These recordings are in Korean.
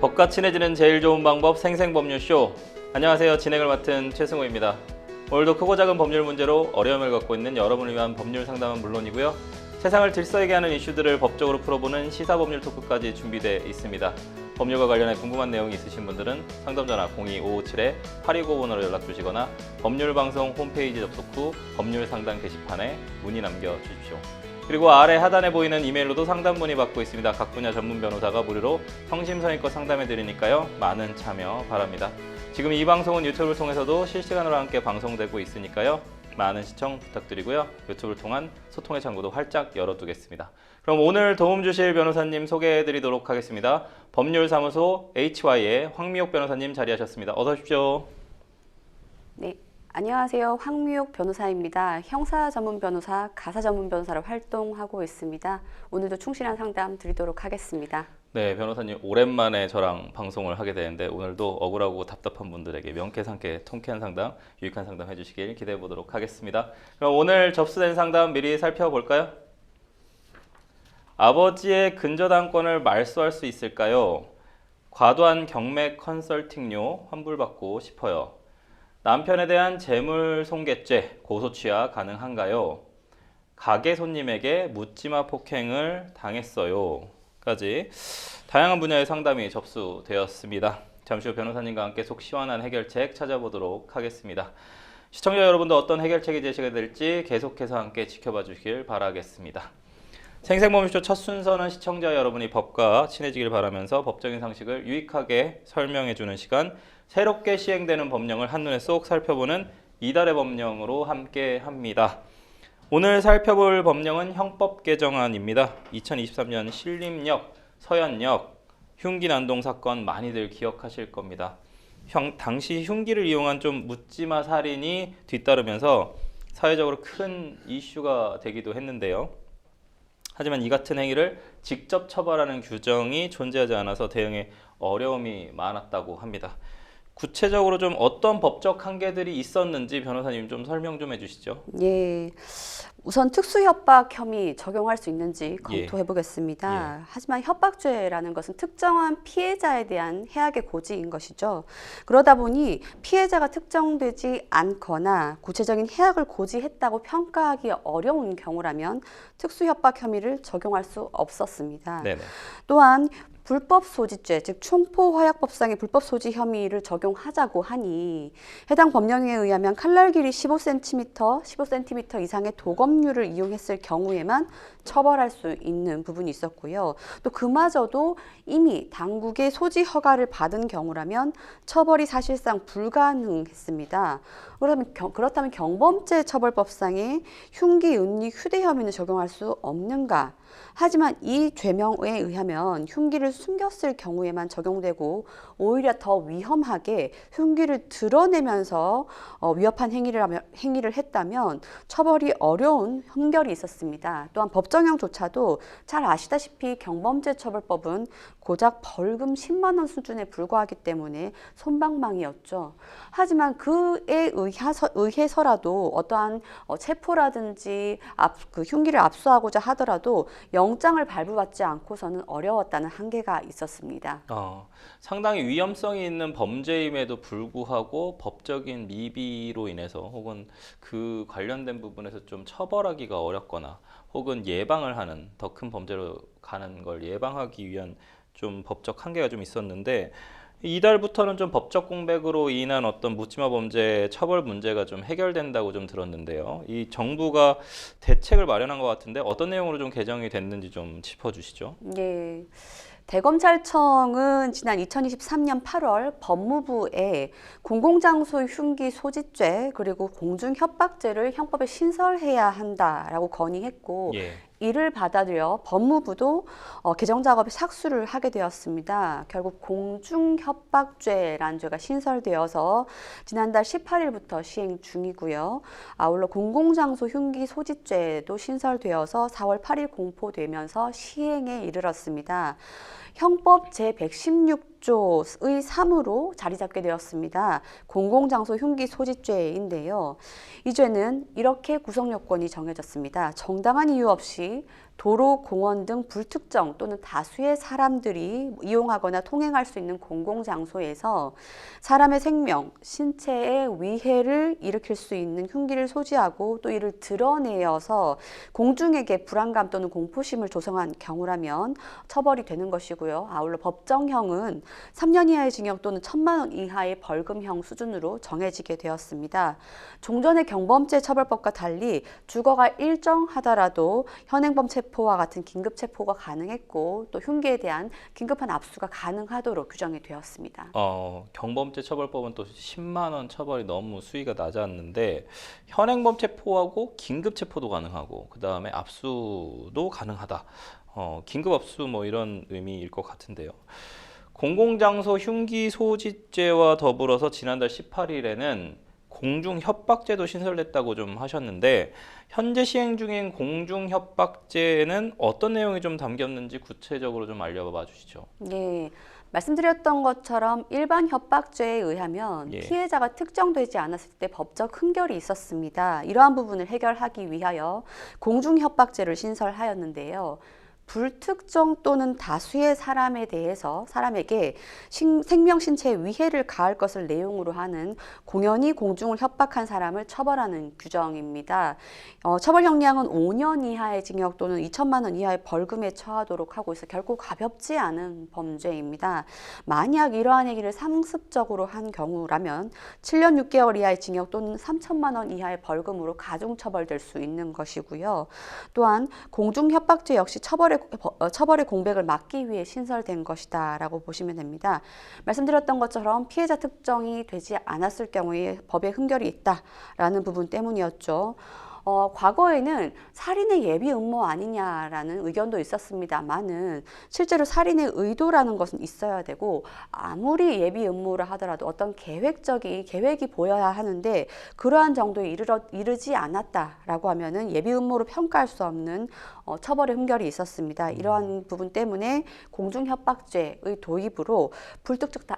법과 친해지는 제일 좋은 방법 생생법률쇼. 안녕하세요. 진행을 맡은 최승호입니다. 오늘도 크고 작은 법률 문제로 어려움을 겪고 있는 여러분을 위한 법률 상담은 물론이고요. 세상을 들썩이게 하는 이슈들을 법적으로 풀어보는 시사법률 토크까지 준비되어 있습니다. 법률과 관련해 궁금한 내용이 있으신 분들은 상담전화 02-557-8295번으로 연락주시거나 법률방송 홈페이지 접속 후 법률상담 게시판에 문의 남겨주십시오. 그리고 아래 하단에 보이는 이메일로도 상담 문의 받고 있습니다. 각 분야 전문 변호사가 무료로 성심성의껏 상담해드리니까요. 많은 참여 바랍니다. 지금 이 방송은 유튜브를 통해서도 실시간으로 함께 방송되고 있으니까요. 많은 시청 부탁드리고요. 유튜브를 통한 소통의 창구도 활짝 열어두겠습니다. 그럼 오늘 도움 주실 변호사님 소개해드리도록 하겠습니다. 법률사무소 HY의 황미옥 변호사님 자리하셨습니다. 어서 오십시오. 네, 안녕하세요. 황미옥 변호사입니다. 형사 전문 변호사, 가사 전문 변호사로 활동하고 있습니다. 오늘도 충실한 상담 드리도록 하겠습니다. 네, 변호사님 오랜만에 저랑 방송을 하게 되는데 오늘도 억울하고 답답한 분들에게 명쾌상쾌 통쾌한 상담, 유익한 상담 해주시길 기대해 보도록 하겠습니다. 그럼 오늘 접수된 상담 미리 살펴볼까요? 아버지의 근저당권을 말소할 수 있을까요? 과도한 경매 컨설팅료 환불받고 싶어요. 남편에 대한 재물 손괴죄 고소 취하 가능한가요? 가게 손님에게 묻지마 폭행을 당했어요. 까지 다양한 분야의 상담이 접수되었습니다. 잠시 후 변호사님과 함께 속 시원한 해결책 찾아보도록 하겠습니다. 시청자 여러분도 어떤 해결책이 제시가 될지 계속해서 함께 지켜봐 주시길 바라겠습니다. 생생법률쇼 첫 순서는 시청자 여러분이 법과 친해지길 바라면서 법적인 상식을 유익하게 설명해주는 시간, 새롭게 시행되는 법령을 한눈에 쏙 살펴보는 이달의 법령으로 함께 합니다. 오늘 살펴볼 법령은 형법 개정안입니다. 2023년 신림역, 서현역 흉기 난동 사건 많이들 기억하실 겁니다. 당시 흉기를 이용한 좀 묻지마 살인이 뒤따르면서 사회적으로 큰 이슈가 되기도 했는데요. 하지만 이 같은 행위를 직접 처벌하는 규정이 존재하지 않아서 대응에 어려움이 많았다고 합니다. 구체적으로 좀 어떤 법적 한계들이 있었는지 변호사님 좀 설명 좀 해주시죠. 예, 우선 특수협박 혐의 적용할 수 있는지 검토해 보겠습니다. 하지만 협박죄라는 것은 특정한 피해자에 대한 해악의 고지인 것이죠. 그러다 보니 피해자가 특정되지 않거나 구체적인 해악을 고지했다고 평가하기 어려운 경우라면 특수협박 혐의를 적용할 수 없었습니다. 네네. 또한 불법 소지죄, 즉 총포화약법상의 불법 소지 혐의를 적용하자고 하니 해당 법령에 의하면 칼날 길이 15cm 이상의 도검류를 이용했을 경우에만 처벌할 수 있는 부분이 있었고요. 또 그마저도 이미 당국의 소지 허가를 받은 경우라면 처벌이 사실상 불가능했습니다. 그렇다면 경범죄 처벌법상의 흉기, 은닉, 휴대 혐의는 적용할 수 없는가? 하지만 이 죄명에 의하면 흉기를 숨겼을 경우에만 적용되고 오히려 더 위험하게 흉기를 드러내면서 위협한 행위를 했다면 처벌이 어려운 흥결이 있었습니다. 또한 법정형조차도 잘 아시다시피 경범죄처벌법은 고작 벌금 10만 원 수준에 불과하기 때문에 솜방망이였죠. 하지만 그에 의해서라도 어떠한 체포라든지 그 흉기를 압수하고자 하더라도 영장을 발부받지 않고서는 어려웠다는 한계가 있었습니다. 상당히 위험성이 있는 범죄임에도 불구하고 법적인 미비로 인해서 혹은 그 관련된 부분에서 좀 처벌하기가 어렵거나 혹은 예방을 하는 더 큰 범죄로 가는 걸 예방하기 위한 좀 법적 한계가 좀 있었는데 이달부터는 좀 법적 공백으로 인한 어떤 묻지마 범죄 처벌 문제가 좀 해결된다고 좀 들었는데요. 이 정부가 대책을 마련한 것 같은데 어떤 내용으로 좀 개정이 됐는지 좀 짚어주시죠. 네. 대검찰청은 지난 2023년 8월 법무부에 공공장소 흉기 소지죄 그리고 공중협박죄를 형법에 신설해야 한다라고 건의했고 이를 받아들여 법무부도 개정 작업에 착수를 하게 되었습니다. 결국 공중협박죄라는 죄가 신설되어서 지난달 18일부터 시행 중이고요. 아울러 공공장소 흉기 소지죄도 신설되어서 4월 8일 공포되면서 시행에 이르렀습니다. 형법 제116조의 3으로 자리 잡게 되었습니다. 공공장소 흉기 소지죄인데요. 이 죄는 이렇게 구성 요건이 정해졌습니다. 정당한 이유 없이 도로, 공원 등 불특정 또는 다수의 사람들이 이용하거나 통행할 수 있는 공공장소에서 사람의 생명, 신체에 위해를 일으킬 수 있는 흉기를 소지하고 또 이를 드러내어서 공중에게 불안감 또는 공포심을 조성한 경우라면 처벌이 되는 것이고요. 아울러 법정형은 3년 이하의 징역 또는 1,000만 원 이하의 벌금형 수준으로 정해지게 되었습니다. 종전의 경범죄 처벌법과 달리 주거가 일정하더라도 현행범 체포와 같은 긴급 체포가 가능했고 또 흉기에 대한 긴급한 압수가 가능하도록 규정이 되었습니다. 경범죄 처벌법은 또 10만 원 처벌이 너무 수위가 낮았는데 현행범 체포하고 긴급 체포도 가능하고 그 다음에 압수도 가능하다. 긴급 압수 뭐 이런 의미일 것 같은데요. 공공장소 흉기 소지죄와 더불어서 지난달 18일에는 공중협박죄도 신설됐다고 좀 하셨는데 현재 시행 중인 공중협박죄에는 어떤 내용이 좀 담겼는지 구체적으로 좀 알려봐 주시죠. 네. 말씀드렸던 것처럼 일반 협박죄에 의하면 피해자가 특정되지 않았을 때 법적 흥결이 있었습니다. 이러한 부분을 해결하기 위하여 공중협박죄를 신설하였는데요. 불특정 또는 다수의 사람에 대해서 사람에게 생명 신체에 위해를 가할 것을 내용으로 하는 공연히 공중을 협박한 사람을 처벌하는 규정입니다. 처벌 형량은 5년 이하의 징역 또는 2천만 원 이하의 벌금에 처하도록 하고 있어 결코 가볍지 않은 범죄입니다. 만약 이러한 행위를 상습적으로 한 경우라면 7년 6개월 이하의 징역 또는 3천만 원 이하의 벌금으로 가중처벌될 수 있는 것이고요. 또한 공중협박죄 역시 처벌의 공백을 막기 위해 신설된 것이다 라고 보시면 됩니다. 말씀드렸던 것처럼 피해자 특정이 되지 않았을 경우에 법에 흥결이 있다라는 부분 때문이었죠. 과거에는 살인의 예비 음모 아니냐라는 의견도 있었습니다만은 실제로 살인의 의도라는 것은 있어야 되고 아무리 예비 음모라 하더라도 어떤 계획이 보여야 하는데 그러한 정도에 이르지 않았다라고 하면은 예비 음모로 평가할 수 없는 처벌의 흥결이 있었습니다. 이러한 부분 때문에 공중협박죄의 도입으로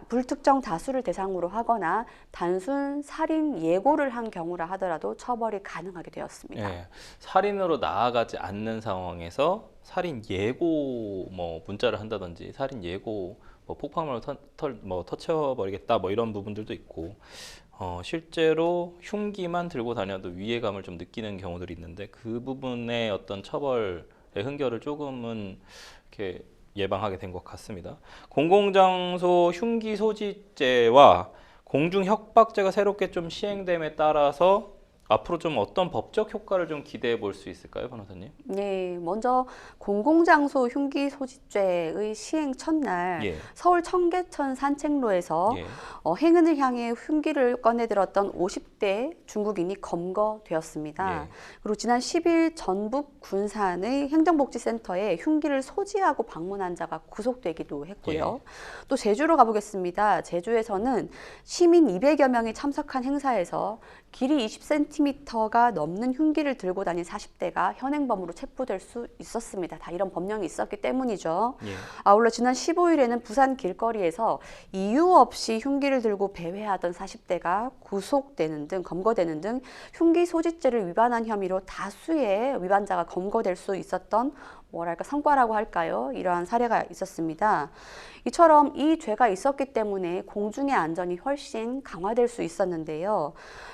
불특정 다수를 대상으로 하거나 단순 살인 예고를 한 경우라 하더라도 처벌이 가능하게 되었습니다. 살인으로 나아가지 않는 상황에서 살인 예고 문자를 한다든지 살인 예고 폭발물을 터쳐버리겠다 이런 부분들도 있고 실제로 흉기만 들고 다녀도 위해감을 좀 느끼는 경우들이 있는데 그 부분의 어떤 처벌의 흥결을 조금은 이렇게 예방하게 된 것 같습니다. 공공장소 흉기 소지죄와 공중협박죄가 새롭게 좀 시행됨에 따라서 앞으로 좀 어떤 법적 효과를 좀 기대해 볼 수 있을까요, 변호사님? 네, 먼저 공공장소 흉기 소지죄의 시행 첫날 서울 청계천 산책로에서 행인을 향해 흉기를 꺼내들었던 50대 중국인이 검거되었습니다. 그리고 지난 10일 전북 군산의 행정복지센터에 흉기를 소지하고 방문한 자가 구속되기도 했고요. 또 제주로 가보겠습니다. 제주에서는 시민 200여 명이 참석한 행사에서 길이 20cm가 넘는 흉기를 들고 다닌 40대가 현행범으로 체포될 수 있었습니다. 다 이런 법령이 있었기 때문이죠. 아울러 지난 15일에는 부산 길거리에서 이유 없이 흉기를 들고 배회하던 40대가 구속되는 등 검거되는 등 흉기 소지죄를 위반한 혐의로 다수의 위반자가 검거될 수 있었던 성과라고 할까요? 이러한 사례가 있었습니다. 이처럼 이 죄가 있었기 때문에 공중의 안전이 훨씬 강화될 수 있었는데요.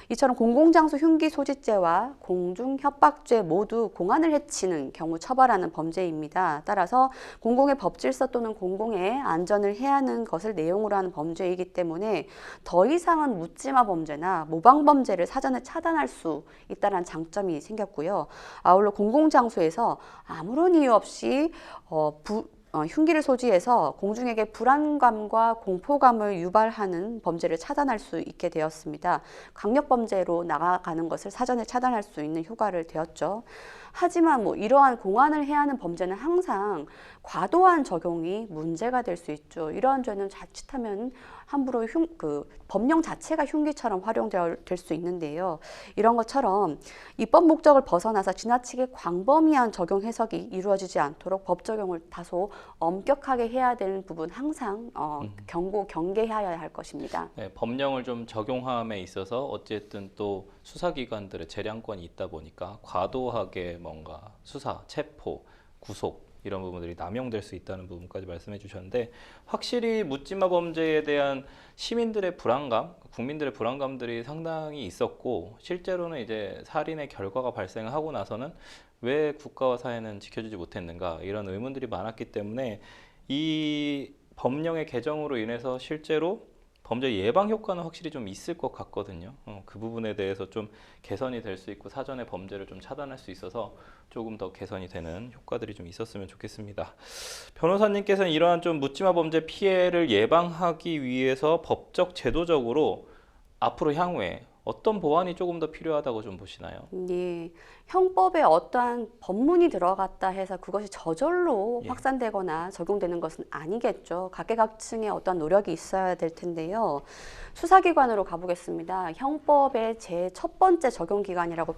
이처럼 공공장소 흉기 소지죄와 공중협박죄 모두 공안을 해치는 경우 처벌하는 범죄입니다. 따라서 공공의 법질서 또는 공공의 안전을 해하는 것을 내용으로 하는 범죄이기 때문에 더 이상은 묻지마 범죄나 모방범죄를 사전에 차단할 수 있다는 장점이 생겼고요. 아울러 공공장소에서 아무런 이유 없이 흉기를 소지해서 공중에게 불안감과 공포감을 유발하는 범죄를 차단할 수 있게 되었습니다. 강력범죄로 나아가는 것을 사전에 차단할 수 있는 효과를 되었죠. 하지만 이러한 공안을 해야 하는 범죄는 항상 과도한 적용이 문제가 될 수 있죠. 이러한 죄는 자칫하면 함부로 법령 자체가 흉기처럼 활용될 수 있는데요. 이런 것처럼 입법 목적을 벗어나서 지나치게 광범위한 적용 해석이 이루어지지 않도록 법 적용을 다소 엄격하게 해야 되는 부분 항상 경계해야 할 것입니다. 네, 법령을 좀 적용함에 있어서 어쨌든 또 수사기관들의 재량권이 있다 보니까 과도하게 뭔가 수사, 체포, 구속 이런 부분들이 남용될 수 있다는 부분까지 말씀해 주셨는데 확실히 묻지마 범죄에 대한 시민들의 불안감, 국민들의 불안감들이 상당히 있었고 실제로는 이제 살인의 결과가 발생하고 나서는 왜 국가와 사회는 지켜주지 못했는가 이런 의문들이 많았기 때문에 이 법령의 개정으로 인해서 실제로 범죄 예방 효과는 확실히 좀 있을 것 같거든요. 그 부분에 대해서 좀 개선이 될 수 있고 사전에 범죄를 좀 차단할 수 있어서 조금 더 개선이 되는 효과들이 좀 있었으면 좋겠습니다. 변호사님께서는 이러한 좀 묻지마 범죄 피해를 예방하기 위해서 법적 제도적으로 앞으로 향후에 어떤 보완이 조금 더 필요하다고 좀 보시나요? 예, 형법에 어떠한 법문이 들어갔다 해서 그것이 저절로 예. 확산되거나 적용되는 것은 아니겠죠. 각계각층의 어떤 노력이 있어야 될 텐데요. 수사기관으로 가보겠습니다. 형법의 제일 첫 번째 적용 기관이라고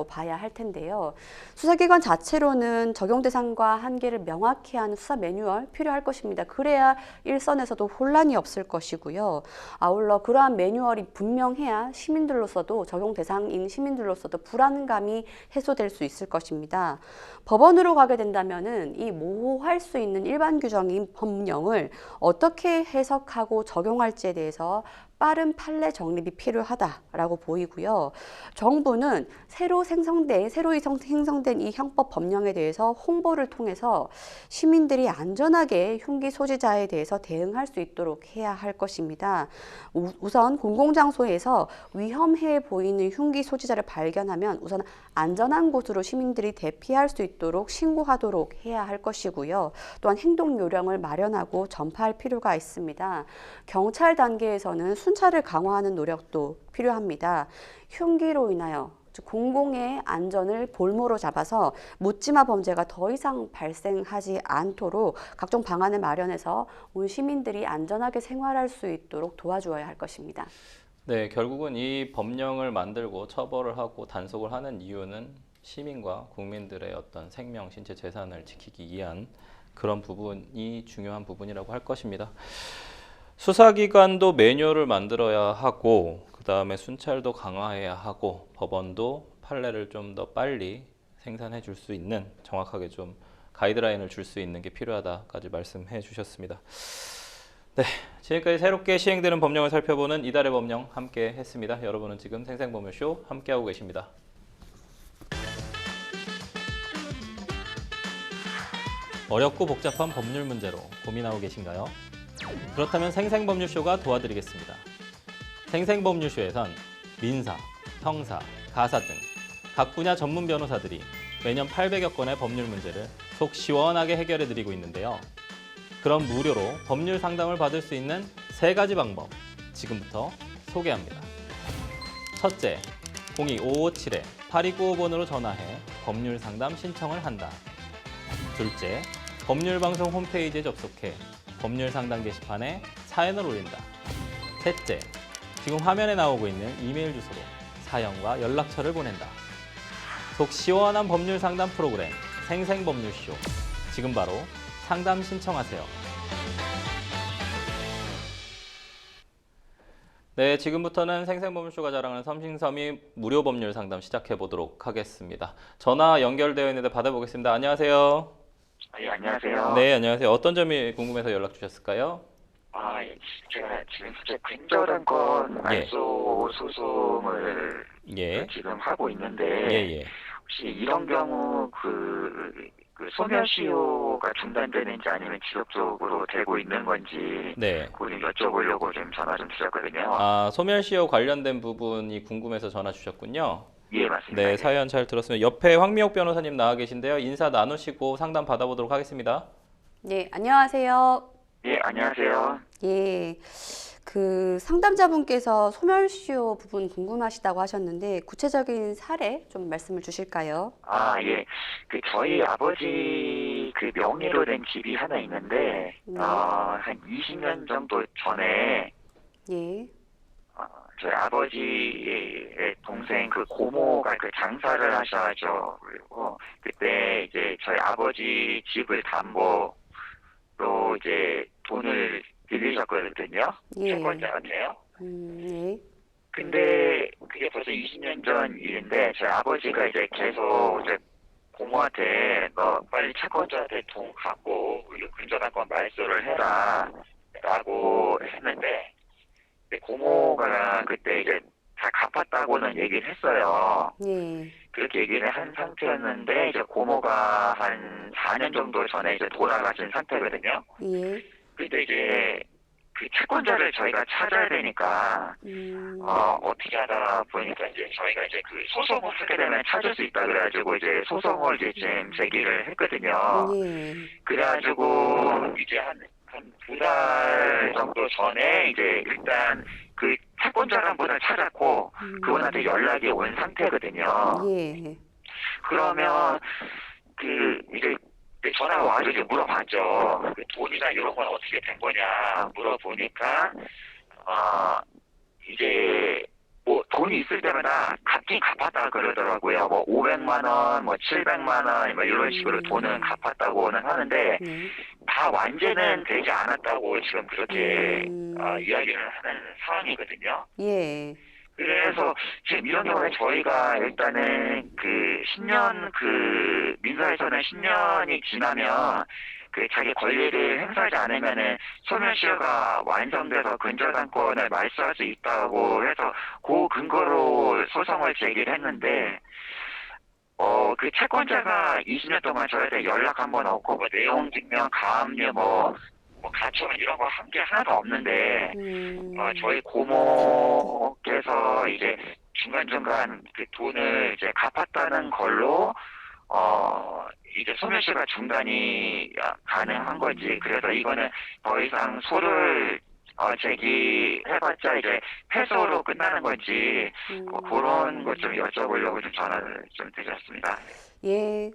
봐야 할 텐데요. 수사기관 자체로는 적용 대상과 한계를 명확히 하는 수사 매뉴얼 필요할 것입니다. 그래야 일선에서도 혼란이 없을 것이고요. 아울러 그러한 매뉴얼이 분명해야 시민들로서도 적용 대상인 시민들로서도 불안감이 해소될 수 있을 것입니다. 법원으로 가게 된다면은 이 모호할 수 있는 일반 규정인 법령을 어떻게 해석하고 적용할지에 대해서 빠른 판례 정립이 필요하다라고 보이고요. 정부는 새로 생성된 이 형법 법령에 대해서 홍보를 통해서 시민들이 안전하게 흉기 소지자에 대해서 대응할 수 있도록 해야 할 것입니다. 우선 공공장소에서 위험해 보이는 흉기 소지자를 발견하면 우선 안전한 곳으로 시민들이 대피할 수 있도록 신고하도록 해야 할 것이고요. 또한 행동 요령을 마련하고 전파할 필요가 있습니다. 경찰 단계에서는 순찰을 강화하는 노력도 필요합니다. 흉기로 인하여 공공의 안전을 볼모로 잡아서 묻지마 범죄가 더 이상 발생하지 않도록 각종 방안을 마련해서 온 시민들이 안전하게 생활할 수 있도록 도와주어야 할 것입니다. 네, 결국은 이 법령을 만들고 처벌을 하고 단속을 하는 이유는 시민과 국민들의 어떤 생명, 신체, 재산을 지키기 위한 그런 부분이 중요한 부분이라고 할 것입니다. 수사기관도 매뉴얼을 만들어야 하고 그 다음에 순찰도 강화해야 하고 법원도 판례를 좀 더 빨리 생산해 줄 수 있는 정확하게 좀 가이드라인을 줄 수 있는 게 필요하다까지 말씀해 주셨습니다. 네, 지금까지 새롭게 시행되는 법령을 살펴보는 이달의 법령 함께 했습니다. 여러분은 지금 생생법률쇼 함께하고 계십니다. 어렵고 복잡한 법률 문제로 고민하고 계신가요? 그렇다면 생생법률쇼가 도와드리겠습니다. 생생법률쇼에선 민사, 형사, 가사 등 각 분야 전문 변호사들이 매년 800여 건의 법률 문제를 속 시원하게 해결해드리고 있는데요. 그럼 무료로 법률 상담을 받을 수 있는 3가지 방법 지금부터 소개합니다. 첫째, 02-557-8295번으로 전화해 법률 상담 신청을 한다. 둘째, 법률방송 홈페이지에 접속해 법률 상담 게시판에 사연을 올린다. 셋째, 지금 화면에 나오고 있는 이메일 주소로 사연과 연락처를 보낸다. 속 시원한 법률 상담 프로그램 생생법률쇼. 지금 바로 상담 신청하세요. 네, 지금부터는 생생법률쇼가 자랑하는 섬신섬이 무료 법률 상담 시작해 보도록 하겠습니다. 전화 연결되어 있는데 받아보겠습니다. 안녕하세요. 예, 안녕하세요. 네, 안녕하세요. 어떤 점이 궁금해서 연락 주셨을까요? 예, 제가 지금 현재 근저당 건 말소 소송을 예, 지금 하고 있는데 예. 혹시 이런 경우 그 소멸시효가 중단되는지 아니면 지속적으로 되고 있는 건지 네. 그걸 좀 여쭤보려고 좀 전화 좀 주셨거든요. 아, 소멸시효 관련된 부분이 궁금해서 전화 주셨군요. 예, 맞습니다. 네, 예. 사연 잘 들었습니다. 옆에 황미옥 변호사님 나와 계신데요. 인사 나누시고 상담 받아보도록 하겠습니다. 네, 안녕하세요. 예, 안녕하세요. 예, 그 상담자분께서 소멸시효 부분 궁금하시다고 하셨는데 구체적인 사례 좀 말씀을 주실까요? 예. 그 저희 아버지 그 명의로 된 집이 하나 있는데 한 20년 정도 전에 예, 저희 아버지의 동생 그 고모가 그 장사를 하셔가지고 그리고 그때 이제 저희 아버지 집을 담보로 이제 돈을 빌리셨거든요. 예. 채권자한테요. 예, 근데 그게 벌써 20년 전 일인데 저희 아버지가 이제 계속 이제 고모한테 너 빨리 채권자한테 돈 갖고 근저당권 말소를 해라 라고 했는데 고모가 그때 이제 다 갚았다고는 얘기를 했어요. 예. 그렇게 얘기를 한 상태였는데 이제 고모가 한 4년 정도 전에 이제 돌아가신 상태거든요. 예. 근데 이제 그 채권자를 저희가 찾아야 되니까 어떻게 하다 보니까 이제 저희가 이제 그 소송을 하게 되면 찾을 수 있다 그래가지고 이제 소송을 이제 지금 제기를 했거든요. 예. 그래가지고 이제 한 2달 정도 전에 이제 일단 그 채권자 분을 찾았고 그분한테 연락이 온 상태거든요. 예. 그러면 그 이제 전화가 와가지고 이제 물어봤죠. 그 돈이나 이런 건 어떻게 된 거냐 물어보니까 이제 뭐 돈이 있을 때마다 갚긴 갚았다 그러더라고요. 뭐 500만 원, 뭐 700만 원, 뭐 이런 식으로 돈은 갚았다고는 하는데 네. 다 완제는 되지 않았다고 지금 그렇게 이야기를 하는 상황이거든요. 예. 그래서 지금 이런 경우에 저희가 일단은 그 10년 그 민사에서는 10년이 지나면 그 자기 권리를 행사하지 않으면은 소멸시효가 완성돼서 근저당권을 말소할 수 있다고 해서 그 근거로 소송을 제기를 했는데 그 채권자가 20년 동안 저희한테 연락 한 번 없고 뭐 내용 증명, 가압류 뭐 가처분 이런 거 한 게 하나도 없는데 저희 고모께서 이제 중간중간 그 돈을 이제 갚았다는 걸로 이제 소멸시효가 중단이 가능한 거지. 그래서 이거는 더 이상 소를 제기해봤자 이제 패소로 끝나는 건지 그런 것 좀 여쭤보려고 좀 전화를 좀 드렸습니다. 예.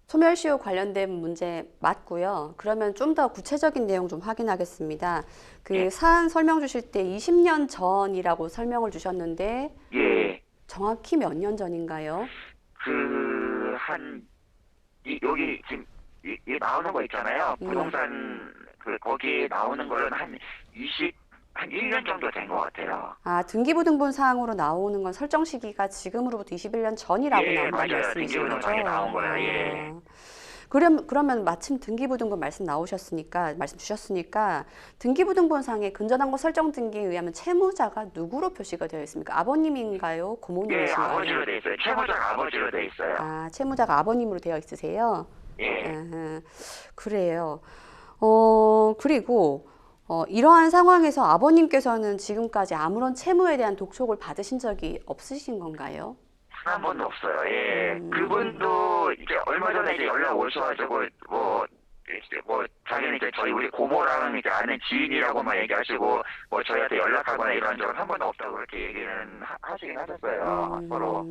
소멸시효 관련된 문제 맞고요. 그러면 좀 더 구체적인 내용 좀 확인하겠습니다. 그 사안 설명 주실 때 20년 전이라고 설명을 주셨는데 예. 정확히 몇 년 전인가요? 여기 지금 이 나오는 거 있잖아요. 예. 부동산 거기 나오는 거는 한 1년 정도 된 것 같아요. 아, 등기부등본 사항으로 나오는 건 설정 시기가 지금으로부터 21년 전이라고 나온다는 맞아요. 말씀이신 등기부등본이 거죠? 나온 거예요. 예. 그러면 마침 등기부등본 말씀 주셨으니까 등기부등본상의 근저당권 설정 등기에 의하면 채무자가 누구로 표시가 되어 있습니까? 아버님인가요? 고모님이신가요? 아버지로 돼 있어요. 채무자가 아버지로 돼 있어요. 아, 채무자가 아버님으로 되어 있으세요? 예. 그래요. 그리고 이러한 상황에서 아버님께서는 지금까지 아무런 채무에 대한 독촉을 받으신 적이 없으신 건가요? 한 번도 없어요. 예. 그분도 이제 얼마 전에 이제 연락 오셔가지고 자기는 이제 우리 고모랑 이제 아는 지인이라고만 얘기하시고 저희한테 연락하거나 이런 적은 한 번도 없다고 그렇게 얘기는 하시긴 하셨어요. 서로.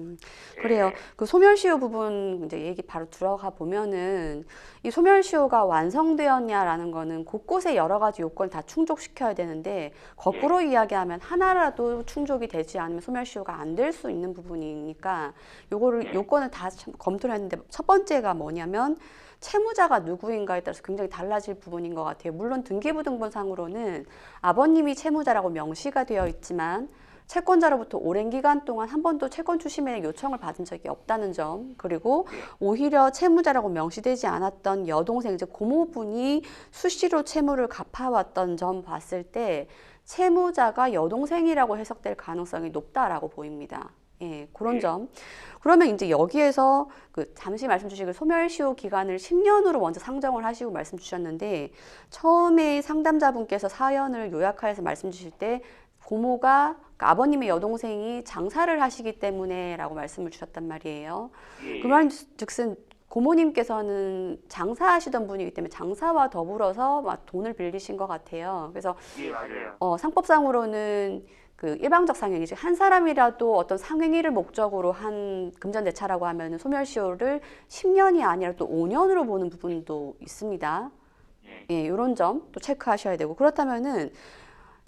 그래요. 그 소멸시효 부분 이제 얘기 바로 들어가 보면은 이 소멸시효가 완성되었냐라는 거는 곳곳에 여러 가지 요건을 다 충족시켜야 되는데 거꾸로 이야기하면 하나라도 충족이 되지 않으면 소멸시효가 안 될 수 있는 부분이니까 요건을 다 검토를 했는데 첫 번째가 뭐냐면 채무자가 누구인가에 따라서 굉장히 달라질 부분인 것 같아요. 물론 등기부등본상으로는 아버님이 채무자라고 명시가 되어 있지만 채권자로부터 오랜 기간 동안 한 번도 채권 추심의 요청을 받은 적이 없다는 점, 그리고 오히려 채무자라고 명시되지 않았던 여동생, 즉 고모분이 수시로 채무를 갚아왔던 점 봤을 때 채무자가 여동생이라고 해석될 가능성이 높다라고 보입니다. 예, 그런 점. 그러면 이제 여기에서 잠시 말씀 주신 소멸시효 기간을 10년으로 먼저 상정을 하시고 말씀 주셨는데 처음에 상담자분께서 사연을 요약하여서 말씀 주실 때 고모가 그러니까 아버님의 여동생이 장사를 하시기 때문에 라고 말씀을 주셨단 말이에요. 그 말즉슨 고모님께서는 장사하시던 분이기 때문에 장사와 더불어서 막 돈을 빌리신 것 같아요. 그래서 맞아요. 상법상으로는 일방적 상행위, 즉 한 사람이라도 어떤 상행위를 목적으로 한 금전대차라고 하면 소멸시효를 10년이 아니라 또 5년으로 보는 부분도 있습니다. 예, 이런 점 또 체크하셔야 되고, 그렇다면은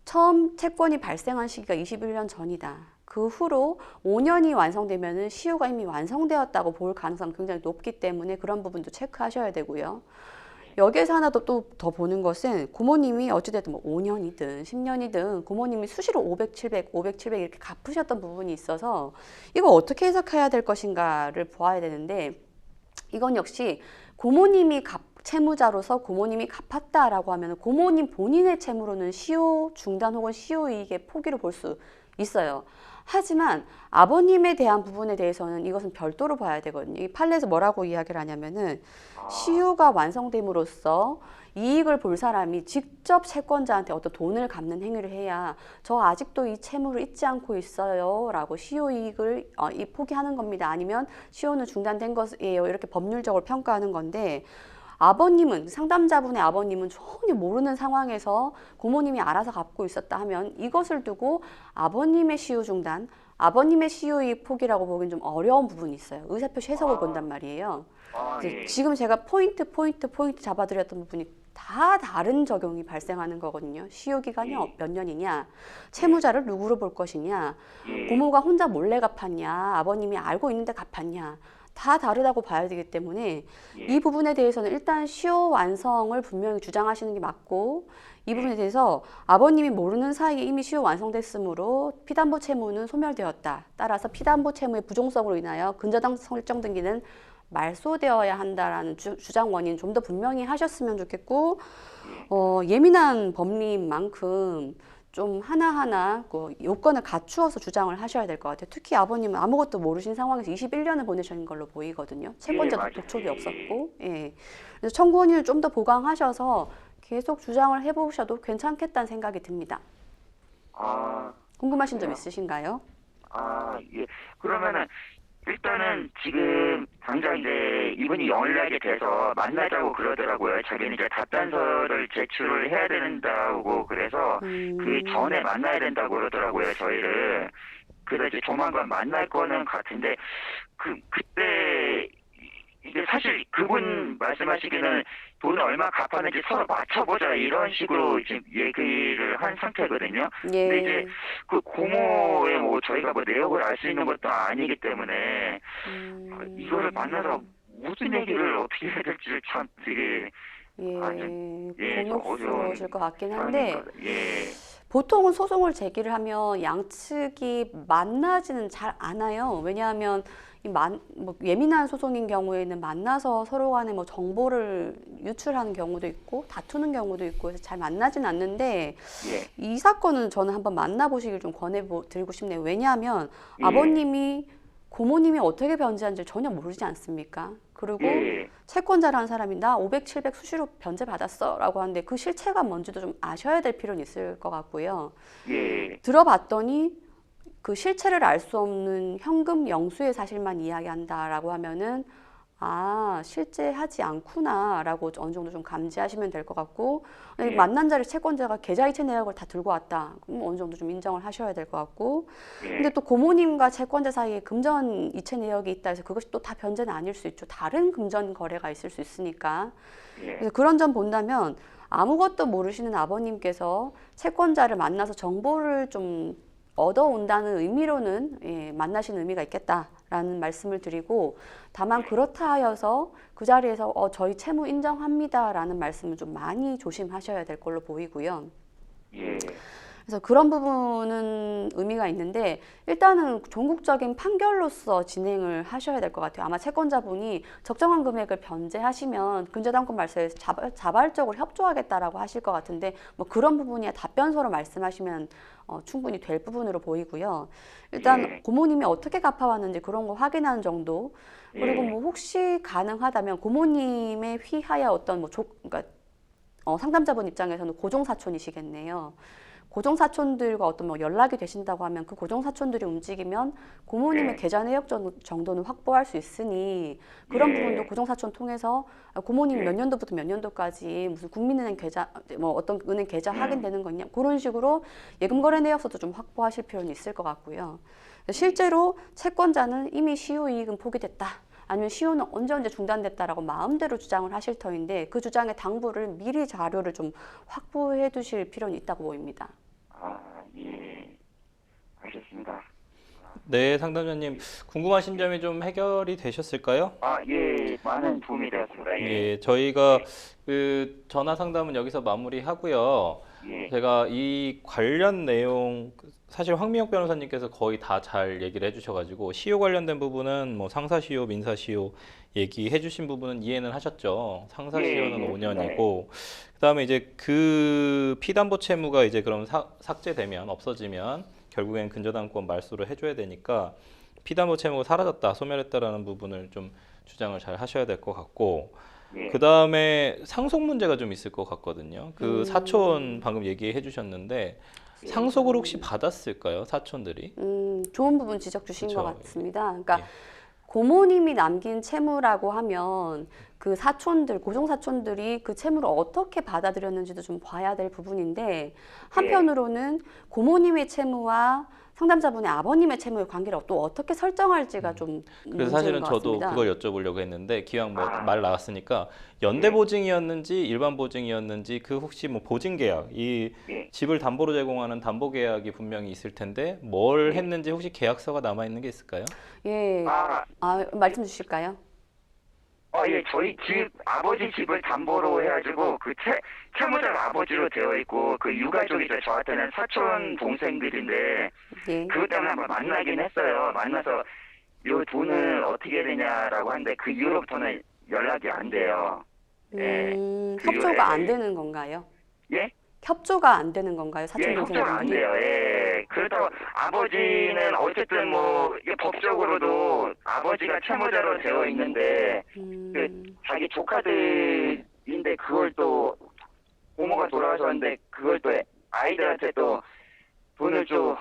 처음 채권이 발생한 시기가 21년 전이다. 그 후로 5년이 완성되면은 시효가 이미 완성되었다고 볼 가능성이 굉장히 높기 때문에 그런 부분도 체크하셔야 되고요. 여기에서 하나 또 더 보는 것은 고모님이 어찌됐든 5년이든 10년이든 고모님이 수시로 500, 700, 500, 700 이렇게 갚으셨던 부분이 있어서 이거 어떻게 해석해야 될 것인가를 보아야 되는데 이건 역시 고모님이 채무자로서 고모님이 갚았다라고 하면 고모님 본인의 채무로는 시효 중단 혹은 시효 이익의 포기를 볼 수 있어요. 하지만 아버님에 대한 부분에 대해서는 이것은 별도로 봐야 되거든요. 이 판례에서 뭐라고 이야기를 하냐면은 시효가 완성됨으로써 이익을 볼 사람이 직접 채권자한테 어떤 돈을 갚는 행위를 해야 저 아직도 이 채무를 잊지 않고 있어요 라고 시효 이익을 포기하는 겁니다. 아니면 시효는 중단된 것이에요. 이렇게 법률적으로 평가하는 건데 아버님은 상담자분의 아버님은 전혀 모르는 상황에서 고모님이 알아서 갚고 있었다 하면 이것을 두고 아버님의 시효 중단, 아버님의 시효 이익 포기라고 보기엔 좀 어려운 부분이 있어요. 의사표시 해석을 본단 말이에요. 예. 지금 제가 포인트 잡아드렸던 부분이 다 다른 적용이 발생하는 거거든요. 시효 기간이 몇 년이냐, 채무자를 누구로 볼 것이냐, 고모가 혼자 몰래 갚았냐, 아버님이 알고 있는데 갚았냐, 다 다르다고 봐야 되기 때문에 이 부분에 대해서는 일단 시효 완성을 분명히 주장하시는 게 맞고, 이 부분에 대해서 아버님이 모르는 사이에 이미 시효 완성됐으므로 피담보 채무는 소멸되었다. 따라서 피담보 채무의 부종성으로 인하여 근저당 설정 등기는 말소되어야 한다라는 주장 원인 좀 더 분명히 하셨으면 좋겠고, 예민한 법리인 만큼 좀 하나하나 그 요건을 갖추어서 주장을 하셔야 될 것 같아요. 특히 아버님은 아무것도 모르신 상황에서 21년을 보내신 걸로 보이거든요. 채권자도 독촉이 없었고, 예. 그래서 청구 원인을 좀 더 보강하셔서 계속 주장을 해보셔도 괜찮겠다는 생각이 듭니다. 궁금하신 점 있으신가요? 예. 그러면은 일단은 지금 당장 이제 이분이 연락이 돼서 만나자고 그러더라고요. 자기는 이제 답변서를 제출을 해야 된다고 그래서 그 전에 만나야 된다고 그러더라고요. 저희를. 그래서 이제 조만간 만날 거는 같은데 그때 이게 사실 그분 말씀하시기는 돈을 얼마 갚았는지 서로 맞춰보자 이런 식으로 지금 얘기를 한 상태거든요. 예. 근데 이제 그 고모의 뭐 저희가 뭐 내역을 알 수 있는 것도 아니기 때문에 이거를 만나서 무슨 얘기를 어떻게 해야 될지 참 되게 곤혹스러우실 것 같긴 한데 예. 보통은 소송을 제기를 하면 양측이 만나지는 잘 않아요. 왜냐하면 뭐 예민한 소송인 경우에는 만나서 서로 간에 뭐 정보를 유출하는 경우도 있고 다투는 경우도 있고 해서 잘 만나진 않는데 이 사건은 저는 한번 만나보시길 좀 권해드리고 싶네요. 왜냐하면 아버님이 고모님이 어떻게 변제한지 전혀 모르지 않습니까? 그리고 채권자라는 사람이 나 500, 700 수시로 변제 받았어 라고 하는데 그 실체가 뭔지도 좀 아셔야 될 필요는 있을 것 같고요. 들어봤더니 그 실체를 알 수 없는 현금 영수의 사실만 이야기한다라고 하면은 실제 하지 않구나라고 어느 정도 좀 감지하시면 될 것 같고, 만난 자리 채권자가 계좌이체 내역을 다 들고 왔다. 그럼 어느 정도 좀 인정을 하셔야 될 것 같고, 근데 또 고모님과 채권자 사이에 금전 이체 내역이 있다 해서 그것이 또 다 변제는 아닐 수 있죠. 다른 금전 거래가 있을 수 있으니까. 그래서 그런 점 본다면 아무것도 모르시는 아버님께서 채권자를 만나서 정보를 좀 얻어온다는 의미로는 만나신 의미가 있겠다라는 말씀을 드리고, 다만 그렇다 하여서 그 자리에서 저희 채무 인정합니다라는 말씀을 좀 많이 조심하셔야 될 걸로 보이고요. 그래서 그런 부분은 의미가 있는데 일단은 종국적인 판결로서 진행을 하셔야 될 것 같아요. 아마 채권자분이 적정한 금액을 변제하시면 근저당권 말소에 자발적으로 협조하겠다라고 하실 것 같은데 뭐 그런 부분이야 답변서로 말씀하시면 충분히 될 부분으로 보이고요. 일단 고모님이 어떻게 갚아왔는지 그런 거 확인하는 정도. 그리고 뭐 혹시 가능하다면 고모님의 휘하여 어떤 뭐 그러니까 상담자분 입장에서는 고종사촌이시겠네요. 고종사촌들과 어떤 뭐 연락이 되신다고 하면 그 고종사촌들이 움직이면 고모님의 계좌 내역 정도는 확보할 수 있으니 그런 부분도 고종사촌 통해서 고모님 몇 년도부터 몇 년도까지 무슨 국민은행 계좌 뭐 어떤 은행 계좌 확인되는 거냐 그런 식으로 예금거래 내역서도 좀 확보하실 필요는 있을 것 같고요. 실제로 채권자는 이미 시효 이익은 포기됐다. 아니면 시효는 언제 중단됐다라고 마음대로 주장을 하실 터인데 그 주장의 당부를 미리 자료를 좀 확보해 두실 필요는 있다고 보입니다. 알겠습니다. 네, 상담자님 궁금하신 점이 좀 해결이 되셨을까요? 많은 도움이 되었습니다. 저희가 그 전화 상담은 여기서 마무리하고요. 예. 제가 이 관련 내용 사실 황미영 변호사님께서 거의 다 잘 얘기를 해주셔가지고 시효 관련된 부분은 뭐 상사시효, 민사시효 얘기해주신 부분은 이해는 하셨죠. 상사시효는 예, 예, 5년이고 그다음에 이제 그 피담보 채무가 이제 그럼 삭제되면 없어지면 결국엔 근저당권 말소를 해줘야 되니까 피담보 채무가 사라졌다, 소멸했다라는 부분을 좀 주장을 잘 하셔야 될 것 같고. 예. 그 다음에 상속 문제가 좀 있을 것 같거든요. 그 음. 사촌 방금 얘기해 주셨는데 상속을 혹시 받았을까요? 사촌들이? 좋은 부분 지적 주신 것 그쵸. 같습니다. 그러니까 예. 고모님이 남긴 채무라고 하면 그 사촌들, 고종 사촌들이 그 채무를 어떻게 받아들였는지도 좀 봐야 될 부분인데 한편으로는 고모님의 채무와 상담자분의 아버님의 채무의 관계를 또 어떻게 설정할지가 좀 그래서 문제인 사실은 것 저도 같습니다. 그걸 여쭤보려고 했는데 기왕 뭐 아. 말 나왔으니까 연대 보증이었는지 일반 보증이었는지 그 혹시 뭐 보증 계약, 이 예. 집을 담보로 제공하는 담보 계약이 분명히 있을 텐데 뭘 했는지 혹시 계약서가 남아 있는 게 있을까요? 예, 말씀 주실까요? 예, 저희 집, 아버지 집을 담보로 해가지고, 채무자가 아버지로 되어 있고, 그 유가족이죠. 저한테는 사촌 동생들인데, 예. 그것 때문에 한번 만나긴 했어요. 만나서, 요 돈을 어떻게 되냐라고 하는데, 그 이후로부터는 연락이 안 돼요. 그 협조가 이후에- 안 되는 건가요? 예? 협조가 안 되는 건가요? 예, 사촌 협조가 안 동생분들이? 돼요. 예. 그렇다고 아버지는 어쨌든 뭐, 이게 법적으로도 아버지가 채무자로 되어 있는데, 자기 조카들인데 그걸 또 고모가 돌아가셨는데 그걸 또 아이들한테 또 돈을 좀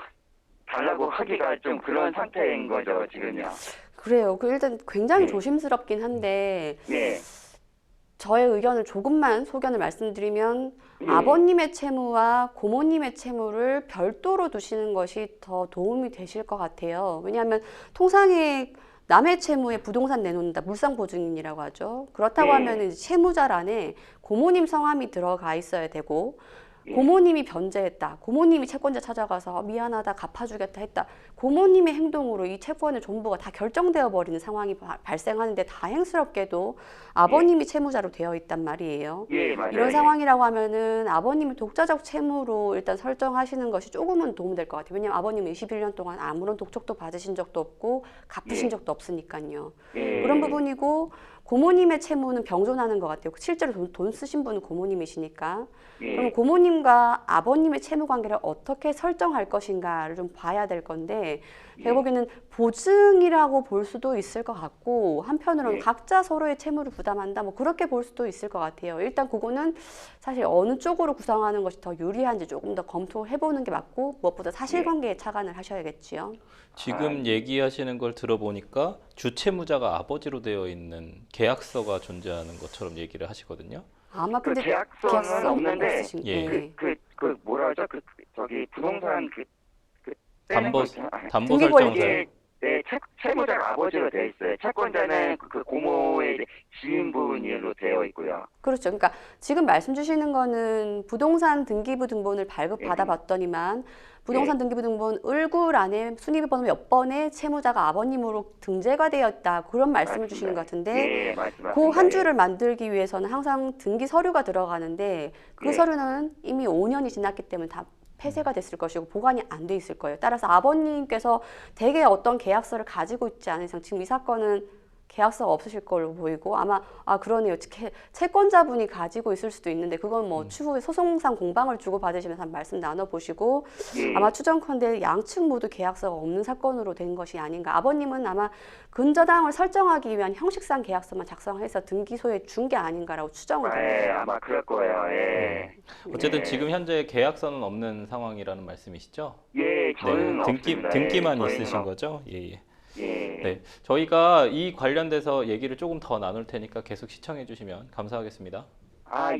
달라고 하기가 좀 그런 상태인 거죠 지금요. 그래요. 그 일단 굉장히 예. 조심스럽긴 한데 예. 저의 의견을 조금만 소견을 말씀드리면 예. 아버님의 채무와 고모님의 채무를 별도로 두시는 것이 더 도움이 되실 것 같아요. 왜냐하면 통상의 남의 채무에 부동산 내놓는다, 물상보증인이라고 하죠. 그렇다고 예. 하면 이제 채무자란에 고모님 성함이 들어가 있어야 되고 예. 고모님이 변제했다. 고모님이 채권자 찾아가서 미안하다, 갚아주겠다 했다. 고모님의 행동으로 이 채권의 전부가 다 결정되어 버리는 상황이 발생하는데 다행스럽게도 아버님이 채무자로 되어 있단 말이에요. 예, 맞아요. 이런 상황이라고 하면은 아버님이 독자적 채무로 일단 설정하시는 것이 조금은 도움될 것 같아요. 왜냐하면 아버님은 21년 동안 아무런 독촉도 받으신 적도 없고 갚으신 예. 적도 없으니까요. 예. 그런 부분이고 고모님의 채무는 병존하는 것 같아요. 실제로 돈 쓰신 분은 고모님이시니까. 예. 그럼 고모님과 아버님의 채무 관계를 어떻게 설정할 것인가를 좀 봐야 될 건데 결국에는 보증이라고 볼 수도 있을 것 같고 한편으로는 예. 각자 서로의 채무를 부담한다 뭐 그렇게 볼 수도 있을 것 같아요. 일단 그거는 사실 어느 쪽으로 구성하는 것이 더 유리한지 조금 더 검토해 보는 게 맞고 무엇보다 사실관계에 착안을 하셔야겠지요. 지금 얘기하시는 걸 들어보니까 주채무자가 아버지로 되어 있는 계약서가 존재하는 것처럼 얘기를 하시거든요. 아마 근데 계약서는 없는데 없으신 예. 예. 뭐라 하죠? 저기 부동산 담보 담보 등기 설정서. 거기에 네, 채무자가 아버지로 되어 있어요. 채권자는 그 고모의 지인분으로 되어 있고요. 그렇죠. 그러니까 지금 말씀 주시는 거는 부동산 등기부 등본을 발급받아 봤더니만 부동산 등기부 등본 을구란에 순위번호 몇 번에 채무자가 아버님으로 등재가 되어 있다. 그런 말씀을 주시는 것 같은데 예, 맞습니다. 그 한 줄을 만들기 위해서는 항상 등기 서류가 들어가는데 그 예. 서류는 이미 5년이 지났기 때문에 다 폐쇄가 됐을 것이고 보관이 안 돼 있을 거예요. 따라서 아버님께서 대개 어떤 계약서를 가지고 있지 않은 이상 지금 이 사건은 계약서가 없으실 걸로 보이고 아마 그러네요. 채권자분이 가지고 있을 수도 있는데 그건 뭐 추후에 소송상 공방을 주고받으시면서 한번 말씀 나눠보시고 예. 아마 추정컨대 양측 모두 계약서가 없는 사건으로 된 것이 아닌가. 아버님은 아마 근저당을 설정하기 위한 형식상 계약서만 작성해서 등기소에 준 게 아닌가라고 추정을 예, 됩니다. 아마 그럴 거예요. 예. 어쨌든 예. 지금 현재 계약서는 없는 상황이라는 말씀이시죠? 예, 저는 없습니다. 등기만 예, 있으신 저희는 거죠? 예, 예. 예. 네, 저희가 이 관련돼서 얘기를 조금 더 나눌 테니까 계속 시청해 주시면 감사하겠습니다.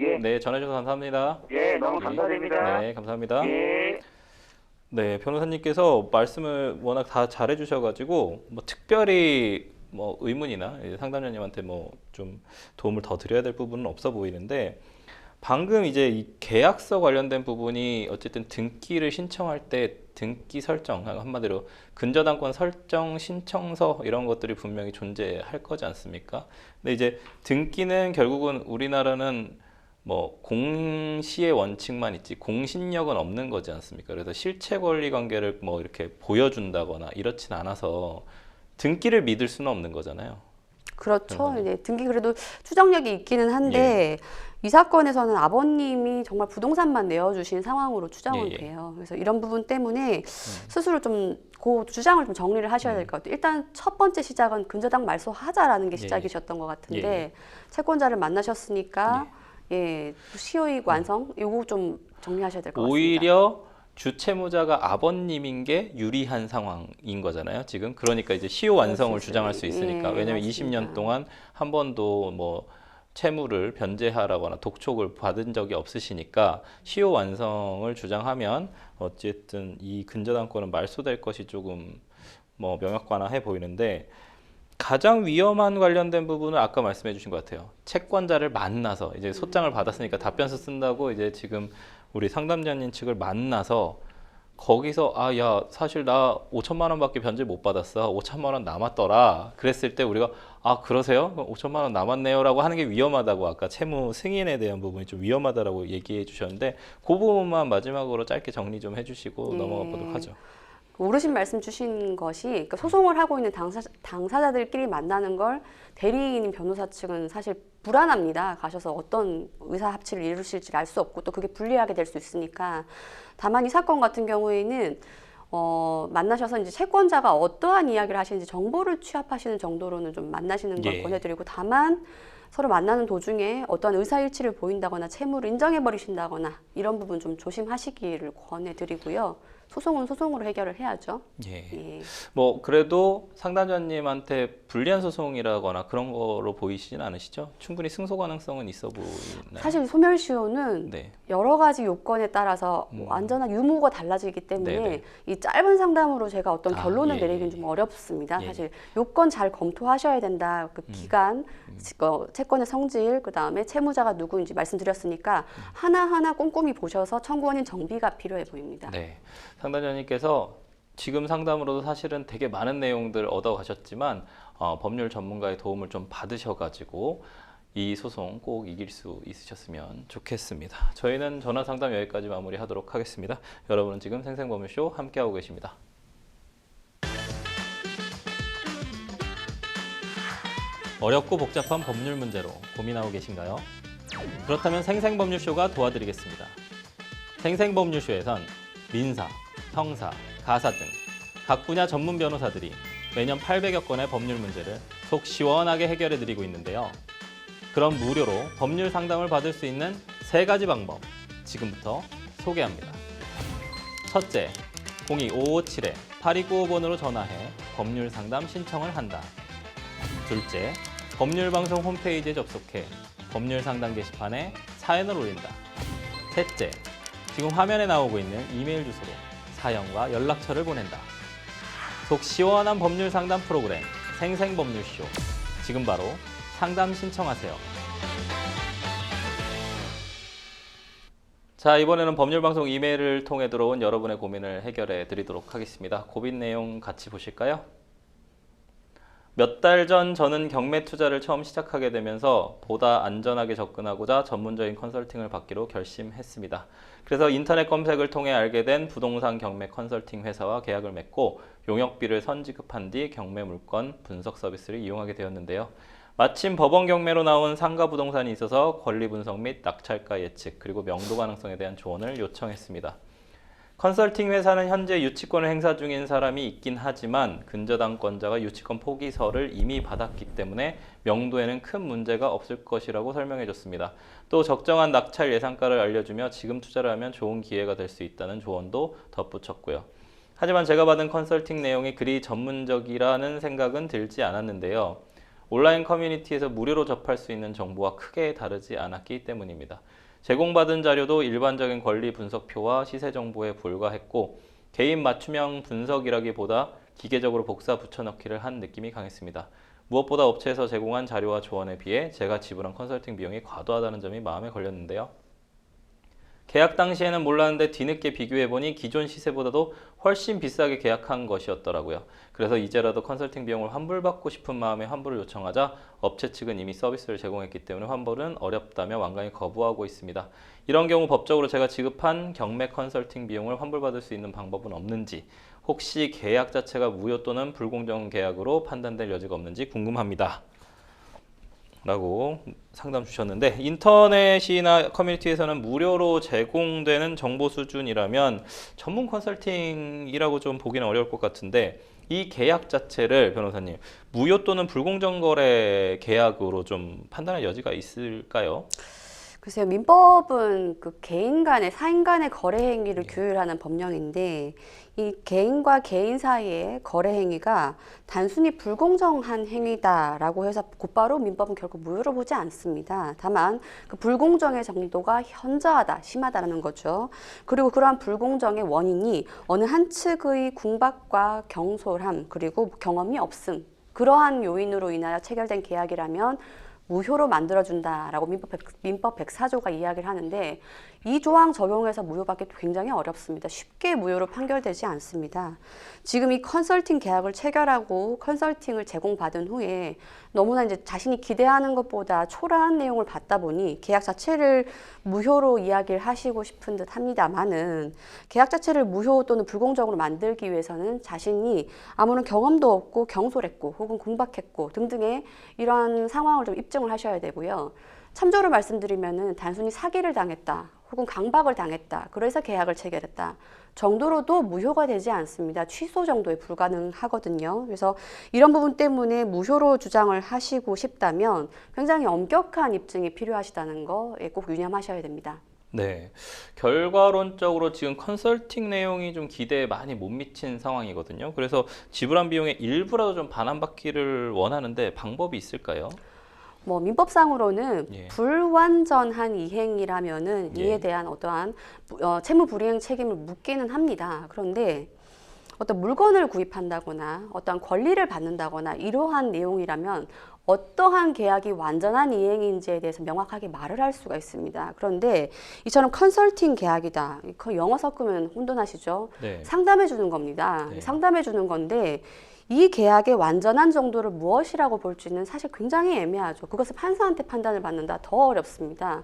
예. 네, 전해주셔서 감사합니다. 예, 너무 감사드립니다. 네, 감사합니다. 예. 네, 변호사님께서 말씀을 워낙 다 잘해 주셔가지고 뭐 특별히 뭐 의문이나 상담자님한테 뭐 좀 도움을 더 드려야 될 부분은 없어 보이는데 방금 이제 이 계약서 관련된 부분이 어쨌든 등기를 신청할 때 등기 설정, 한마디로 근저당권 설정 신청서 이런 것들이 분명히 존재할 거지 않습니까? 근데 이제 등기는 결국은 우리나라는 뭐 공시의 원칙만 있지 공신력은 없는 거지 않습니까? 그래서 실체 권리 관계를 뭐 이렇게 보여준다거나 이렇진 않아서 등기를 믿을 수는 없는 거잖아요. 그렇죠. 결론은. 이제 등기 그래도 추정력이 있기는 한데 이 사건에서는 아버님이 정말 부동산만 내어주신 상황으로 추정은 예. 돼요. 그래서 이런 부분 때문에 스스로 좀 그 주장을 좀 정리를 하셔야 될 것 같아요. 일단 첫 번째 시작은 근저당 말소하자라는 게 시작이셨던 것 같은데 채권자를 만나셨으니까 시효이익 완성 요거 좀 정리하셔야 될 것 같습니다. 오히려 주채무자가 아버님인 게 유리한 상황인 거잖아요. 지금 그러니까 이제 시효 완성을 주장할 수 있으니까. 왜냐면 맞습니다. 20년 동안 한 번도 뭐 채무를 변제하라거나 독촉을 받은 적이 없으시니까 시효 완성을 주장하면 어쨌든 이 근저당권은 말소될 것이 조금 뭐 명확관화해 보이는데 가장 위험한 관련된 부분은 아까 말씀해 주신 것 같아요. 채권자를 만나서 이제 소장을 받았으니까 답변서 쓴다고 이제 지금 우리 상담자님 측을 만나서 거기서 아, 야, 사실 나 5천만 원밖에 변제 못 받았어. 5천만 원 남았더라. 그랬을 때 우리가 아, 그러세요? 그럼 5천만 원 남았네요라고 하는 게 위험하다고 아까 채무 승인에 대한 부분이 좀 위험하다라고 얘기해 주셨는데 그 부분만 마지막으로 짧게 정리 좀 해주시고 넘어가 보도록 하죠. 어르신 말씀 주신 것이 그러니까 소송을 하고 있는 당사자들끼리 만나는 걸 대리인 변호사 측은 사실 불안합니다. 가셔서 어떤 의사 합치를 이루실지 알 수 없고 또 그게 불리하게 될 수 있으니까. 다만 이 사건 같은 경우에는 만나셔서 이제 채권자가 어떠한 이야기를 하시는지 정보를 취합하시는 정도로는 좀 만나시는 걸 권해드리고 다만 서로 만나는 도중에 어떤 의사일치를 보인다거나 채무를 인정해 버리신다거나 이런 부분 좀 조심하시기를 권해드리고요. 소송은 소송으로 해결을 해야죠. 예. 뭐 그래도 상담자님한테 불리한 소송이라거나 그런 거로 보이시진 않으시죠? 충분히 승소 가능성은 있어 보이나요? 사실 소멸시효는 여러 가지 요건에 따라서 완전한 유무가 달라지기 때문에 이 짧은 상담으로 제가 어떤 결론을 내리기는 좀 어렵습니다. 사실 요건 잘 검토하셔야 된다. 그 기간, 채권의 성질, 그 다음에 채무자가 누구인지 말씀드렸으니까 하나하나 꼼꼼히 보셔서 청구원인 정비가 필요해 보입니다. 네. 상담자님께서 지금 상담으로도 사실은 되게 많은 내용들 얻어가셨지만 법률 전문가의 도움을 좀 받으셔가지고 이 소송 꼭 이길 수 있으셨으면 좋겠습니다. 저희는 전화 상담 여기까지 마무리하도록 하겠습니다. 여러분은 지금 생생법률쇼 함께하고 계십니다. 어렵고 복잡한 법률 문제로 고민하고 계신가요? 그렇다면 생생법률쇼가 도와드리겠습니다. 생생법률쇼에선 민사, 형사, 가사 등 각 분야 전문 변호사들이 매년 800여 건의 법률 문제를 속 시원하게 해결해 드리고 있는데요. 그럼 무료로 법률 상담을 받을 수 있는 3가지 방법 지금부터 소개합니다. 첫째, 02-557-8295번으로 전화해 법률 상담 신청을 한다. 둘째, 법률방송 홈페이지에 접속해 법률 상담 게시판에 사연을 올린다. 셋째, 지금 화면에 나오고 있는 이메일 주소로 사연과 연락처를 보낸다. 속 시원한 법률 상담 프로그램 생생법률쇼. 지금 바로 상담 신청하세요. 자, 이번에는 법률방송 이메일을 통해 들어온 여러분의 고민을 해결해 드리도록 하겠습니다. 고민 내용 같이 보실까요? 몇 달 전 저는 경매 투자를 처음 시작하게 되면서 보다 안전하게 접근하고자 전문적인 컨설팅을 받기로 결심했습니다. 그래서 인터넷 검색을 통해 알게 된 부동산 경매 컨설팅 회사와 계약을 맺고 용역비를 선지급한 뒤 경매 물건 분석 서비스를 이용하게 되었는데요. 마침 법원 경매로 나온 상가 부동산이 있어서 권리 분석 및 낙찰가 예측 그리고 명도 가능성에 대한 조언을 요청했습니다. 컨설팅 회사는 현재 유치권을 행사 중인 사람이 있긴 하지만 근저당권자가 유치권 포기서를 이미 받았기 때문에 명도에는 큰 문제가 없을 것이라고 설명해 줬습니다. 또 적정한 낙찰 예상가를 알려주며 지금 투자를 하면 좋은 기회가 될 수 있다는 조언도 덧붙였고요. 하지만 제가 받은 컨설팅 내용이 그리 전문적이라는 생각은 들지 않았는데요. 온라인 커뮤니티에서 무료로 접할 수 있는 정보와 크게 다르지 않았기 때문입니다. 제공받은 자료도 일반적인 권리 분석표와 시세 정보에 불과했고 개인 맞춤형 분석이라기보다 기계적으로 복사 붙여넣기를 한 느낌이 강했습니다. 무엇보다 업체에서 제공한 자료와 조언에 비해 제가 지불한 컨설팅 비용이 과도하다는 점이 마음에 걸렸는데요. 계약 당시에는 몰랐는데 뒤늦게 비교해보니 기존 시세보다도 훨씬 비싸게 계약한 것이었더라고요. 그래서 이제라도 컨설팅 비용을 환불받고 싶은 마음에 환불을 요청하자 업체 측은 이미 서비스를 제공했기 때문에 환불은 어렵다며 완강히 거부하고 있습니다. 이런 경우 법적으로 제가 지급한 경매 컨설팅 비용을 환불받을 수 있는 방법은 없는지, 혹시 계약 자체가 무효 또는 불공정 계약으로 판단될 여지가 없는지 궁금합니다. 라고 상담 주셨는데, 인터넷이나 커뮤니티에서는 무료로 제공되는 정보 수준이라면 전문 컨설팅이라고 좀 보기는 어려울 것 같은데, 이 계약 자체를 변호사님, 무효 또는 불공정 거래 계약으로 좀 판단할 여지가 있을까요? 글쎄요, 민법은 그 개인 간의, 사인 간의 거래 행위를 규율하는 법령인데, 이 개인과 개인 사이의 거래 행위가 단순히 불공정한 행위다라고 해서 곧바로 민법은 결국 무효로 보지 않습니다. 다만 그 불공정의 정도가 현저하다, 심하다라는 거죠. 그리고 그러한 불공정의 원인이 어느 한 측의 궁박과 경솔함, 그리고 경험이 없음, 그러한 요인으로 인하여 체결된 계약이라면 무효로 만들어준다라고 민법 104조가 이야기를 하는데, 이 조항 적용해서 무효받기 굉장히 어렵습니다. 쉽게 무효로 판결되지 않습니다. 지금 이 컨설팅 계약을 체결하고 컨설팅을 제공받은 후에 너무나 이제 자신이 기대하는 것보다 초라한 내용을 받다 보니 계약 자체를 무효로 이야기를 하시고 싶은 듯 합니다만은, 계약 자체를 무효 또는 불공정으로 만들기 위해서는 자신이 아무런 경험도 없고 경솔했고 혹은 궁박했고 등등의 이러한 상황을 좀 입증을 하셔야 되고요. 참조로 말씀드리면은 단순히 사기를 당했다 혹은 강박을 당했다, 그래서 계약을 체결했다 정도로도 무효가 되지 않습니다. 취소 정도에 불가능하거든요. 그래서 이런 부분 때문에 무효로 주장을 하시고 싶다면 굉장히 엄격한 입증이 필요하시다는 거 꼭 유념하셔야 됩니다. 네, 결과론적으로 지금 컨설팅 내용이 좀 기대에 많이 못 미친 상황이거든요. 그래서 지불한 비용의 일부라도 좀 반환받기를 원하는데 방법이 있을까요? 민법상으로는 예. 불완전한 이행이라면은 예. 이에 대한 어떠한 채무 불이행 책임을 묻기는 합니다. 그런데 어떤 물건을 구입한다거나 어떠한 권리를 받는다거나 이러한 내용이라면 어떠한 계약이 완전한 이행인지에 대해서 명확하게 말을 할 수가 있습니다. 그런데 이처럼 컨설팅 계약이다, 그 영어 섞으면 혼돈하시죠? 네. 상담해 주는 겁니다. 네. 상담해 주는 건데, 이 계약의 완전한 정도를 무엇이라고 볼지는 사실 굉장히 애매하죠. 그것을 판사한테 판단을 받는다, 더 어렵습니다.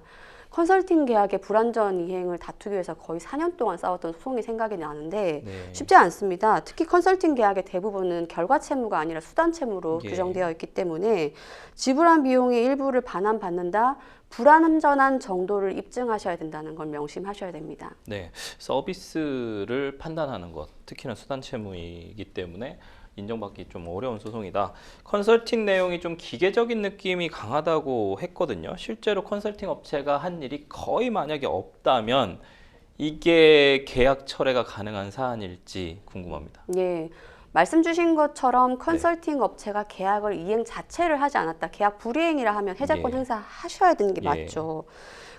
컨설팅 계약의 불완전 이행을 다투기 위해서 거의 4년 동안 싸웠던 소송이 생각이 나는데 네. 쉽지 않습니다. 특히 컨설팅 계약의 대부분은 결과 채무가 아니라 수단 채무로 예. 규정되어 있기 때문에 지불한 비용의 일부를 반환받는다, 불완전한 정도를 입증하셔야 된다는 걸 명심하셔야 됩니다. 네, 서비스를 판단하는 것, 특히나 수단 채무이기 때문에 인정받기 좀 어려운 소송이다. 컨설팅 내용이 좀 기계적인 느낌이 강하다고 했거든요. 실제로 컨설팅 업체가 한 일이 거의 만약에 없다면 이게 계약 철회가 가능한 사안일지 궁금합니다. 예. 말씀 주신 것처럼 컨설팅 업체가 계약을 이행 자체를 하지 않았다, 계약 불이행이라 하면 해자권 예. 행사하셔야 되는 게 예. 맞죠.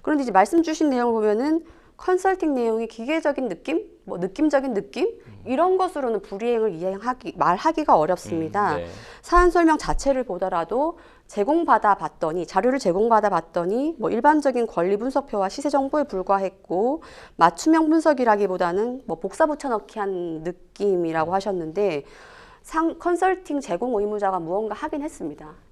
그런데 이제 말씀 주신 내용을 보면은 컨설팅 내용이 기계적인 느낌, 느낌적인 느낌 이런 것으로는 불이행을 말하기가 어렵습니다. 네. 사안 설명 자체를 보더라도 제공받아 봤더니, 자료를 제공받아 봤더니 일반적인 권리 분석표와 시세 정보에 불과했고 맞춤형 분석이라기보다는 복사 붙여넣기 한 느낌이라고 하셨는데, 컨설팅 제공 의무자가 무언가 하긴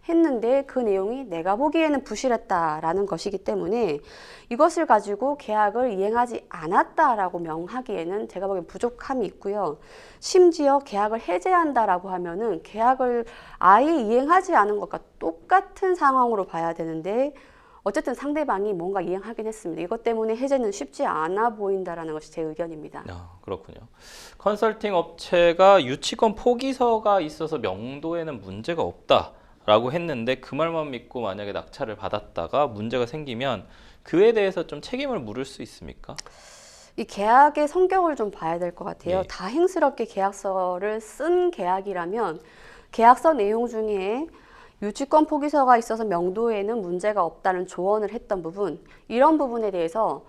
했는데 그 내용이 내가 보기에는 부실했다라는 것이기 때문에 이것을 가지고 계약을 이행하지 않았다라고 명하기에는 제가 보기엔 부족함이 있고요. 심지어 계약을 해제한다라고 하면은 계약을 아예 이행하지 않은 것과 똑같은 상황으로 봐야 되는데, 어쨌든 상대방이 뭔가 이행하긴 했습니다. 이것 때문에 해제는 쉽지 않아 보인다라는 것이 제 의견입니다. 그렇군요. 컨설팅 업체가 유치권 포기서가 있어서 명도에는 문제가 없다라고 했는데 그 말만 믿고 만약에 낙찰을 받았다가 문제가 생기면 그에 대해서 좀 책임을 물을 수 있습니까? 이 계약의 성격을 좀 봐야 될 것 같아요. 예. 다행스럽게 계약서를 쓴 계약이라면 계약서 내용 중에 유치권 포기서가 있어서 명도에는 문제가 없다는 조언을 했던 부분, 이런 부분에 대해서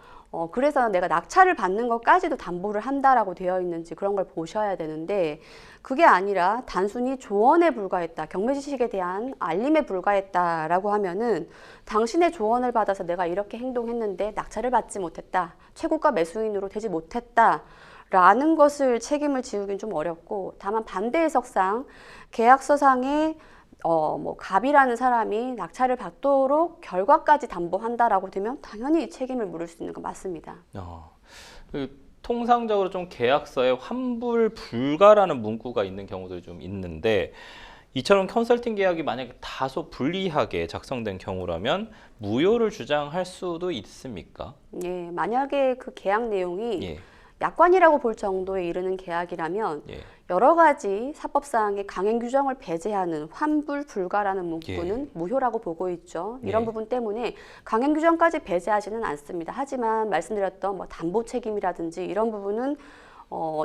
그래서 내가 낙찰을 받는 것까지도 담보를 한다라고 되어 있는지 그런 걸 보셔야 되는데 그게 아니라 단순히 조언에 불과했다, 경매 지식에 대한 알림에 불과했다라고 하면은 당신의 조언을 받아서 내가 이렇게 행동했는데 낙찰을 받지 못했다, 최고가 매수인으로 되지 못했다 라는 것을 책임을 지우긴 좀 어렵고, 다만 반대 해석상 계약서상에 갑이라는 사람이 낙찰을 받도록 결과까지 담보한다라고 되면 당연히 책임을 물을 수 있는 건 맞습니다. 통상적으로 좀 계약서에 환불 불가라는 문구가 있는 경우들이 좀 있는데, 이처럼 컨설팅 계약이 만약에 다소 불리하게 작성된 경우라면 무효를 주장할 수도 있습니까? 예, 만약에 그 계약 내용이 예. 약관이라고 볼 정도에 이르는 계약이라면 예. 여러 가지 사법사항의 강행 규정을 배제하는 환불 불가라는 문구는 무효라고 보고 있죠. 이런 예. 부분 때문에 강행 규정까지 배제하지는 않습니다. 하지만 말씀드렸던 담보 책임이라든지 이런 부분은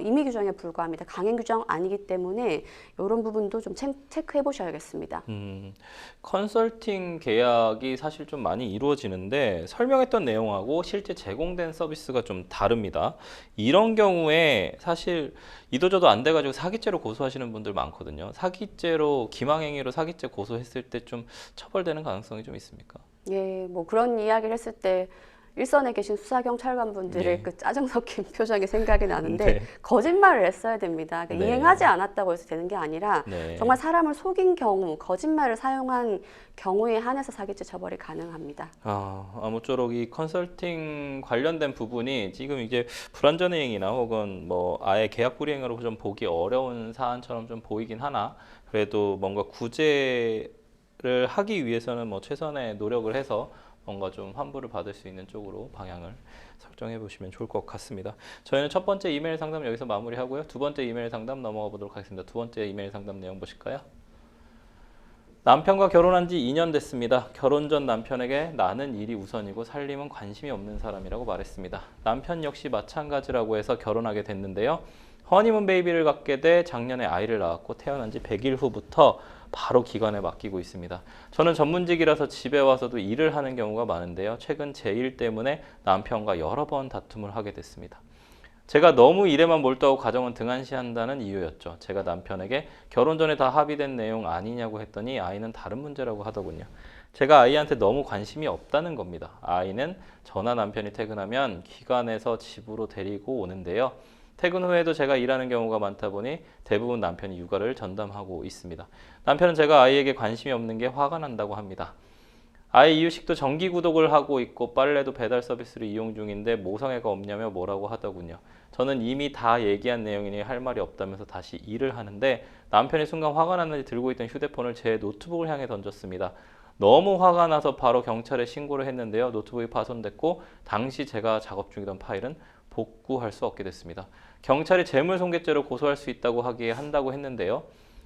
임의 규정에 불과합니다. 강행 규정 아니기 때문에 이런 부분도 좀 체크해 보셔야겠습니다. 컨설팅 계약이 사실 좀 많이 이루어지는데 설명했던 내용하고 실제 제공된 서비스가 좀 다릅니다. 이런 경우에 사실 이도저도 안 돼가지고 사기죄로 고소하시는 분들 많거든요. 사기죄로 기망행위로 사기죄 고소했을 때 좀 처벌되는 가능성이 좀 있습니까? 예, 그런 이야기를 했을 때 일선에 계신 수사경찰관분들의 네. 그 짜증 섞인 표정이 생각이 나는데 네. 거짓말을 했어야 됩니다. 그러니까 네. 이행하지 않았다고 해서 되는 게 아니라 네. 정말 사람을 속인 경우, 거짓말을 사용한 경우에 한해서 사기죄 처벌이 가능합니다. 아무쪼록 이 컨설팅 관련된 부분이 지금 이제 불완전행위나 혹은 아예 계약 불이행으로 좀 보기 어려운 사안처럼 좀 보이긴 하나, 그래도 뭔가 구제를 하기 위해서는 최선의 노력을 해서 뭔가 좀 환불을 받을 수 있는 쪽으로 방향을 설정해 보시면 좋을 것 같습니다. 저희는 첫 번째 이메일 상담 여기서 마무리하고요. 두 번째 이메일 상담 넘어가 보도록 하겠습니다. 두 번째 이메일 상담 내용 보실까요? 남편과 결혼한 지 2년 됐습니다. 결혼 전 남편에게 나는 일이 우선이고 살림은 관심이 없는 사람이라고 말했습니다. 남편 역시 마찬가지라고 해서 결혼하게 됐는데요. 허니문 베이비를 갖게 돼 작년에 아이를 낳았고 태어난 지 100일 후부터 바로 기관에 맡기고 있습니다. 저는 전문직이라서 집에 와서도 일을 하는 경우가 많은데요. 최근 제 일 때문에 남편과 여러 번 다툼을 하게 됐습니다. 제가 너무 일에만 몰두하고 가정은 등한시한다는 이유였죠. 제가 남편에게 결혼 전에 다 합의된 내용 아니냐고 했더니 아이는 다른 문제라고 하더군요. 제가 아이한테 너무 관심이 없다는 겁니다. 아이는 저나 남편이 퇴근하면 기관에서 집으로 데리고 오는데요. 퇴근 후에도 제가 일하는 경우가 많다 보니 대부분 남편이 육아를 전담하고 있습니다. 남편은 제가 아이에게 관심이 없는 게 화가 난다고 합니다. 아이 이유식도 정기 구독을 하고 있고 빨래도 배달 서비스를 이용 중인데 모성애가 없냐며 뭐라고 하더군요. 저는 이미 다 얘기한 내용이니 할 말이 없다면서 다시 일을 하는데 남편이 순간 화가 났는지 들고 있던 휴대폰을 제 노트북을 향해 던졌습니다. 너무 화가 나서 바로 경찰에 신고를 했는데요. 노트북이 파손됐고 당시 제가 작업 중이던 파일은 복구할 수 없게 됐습니다. 경찰이 재물손괴죄로 고소할 수 있다고 하기에 한다고 했는데요.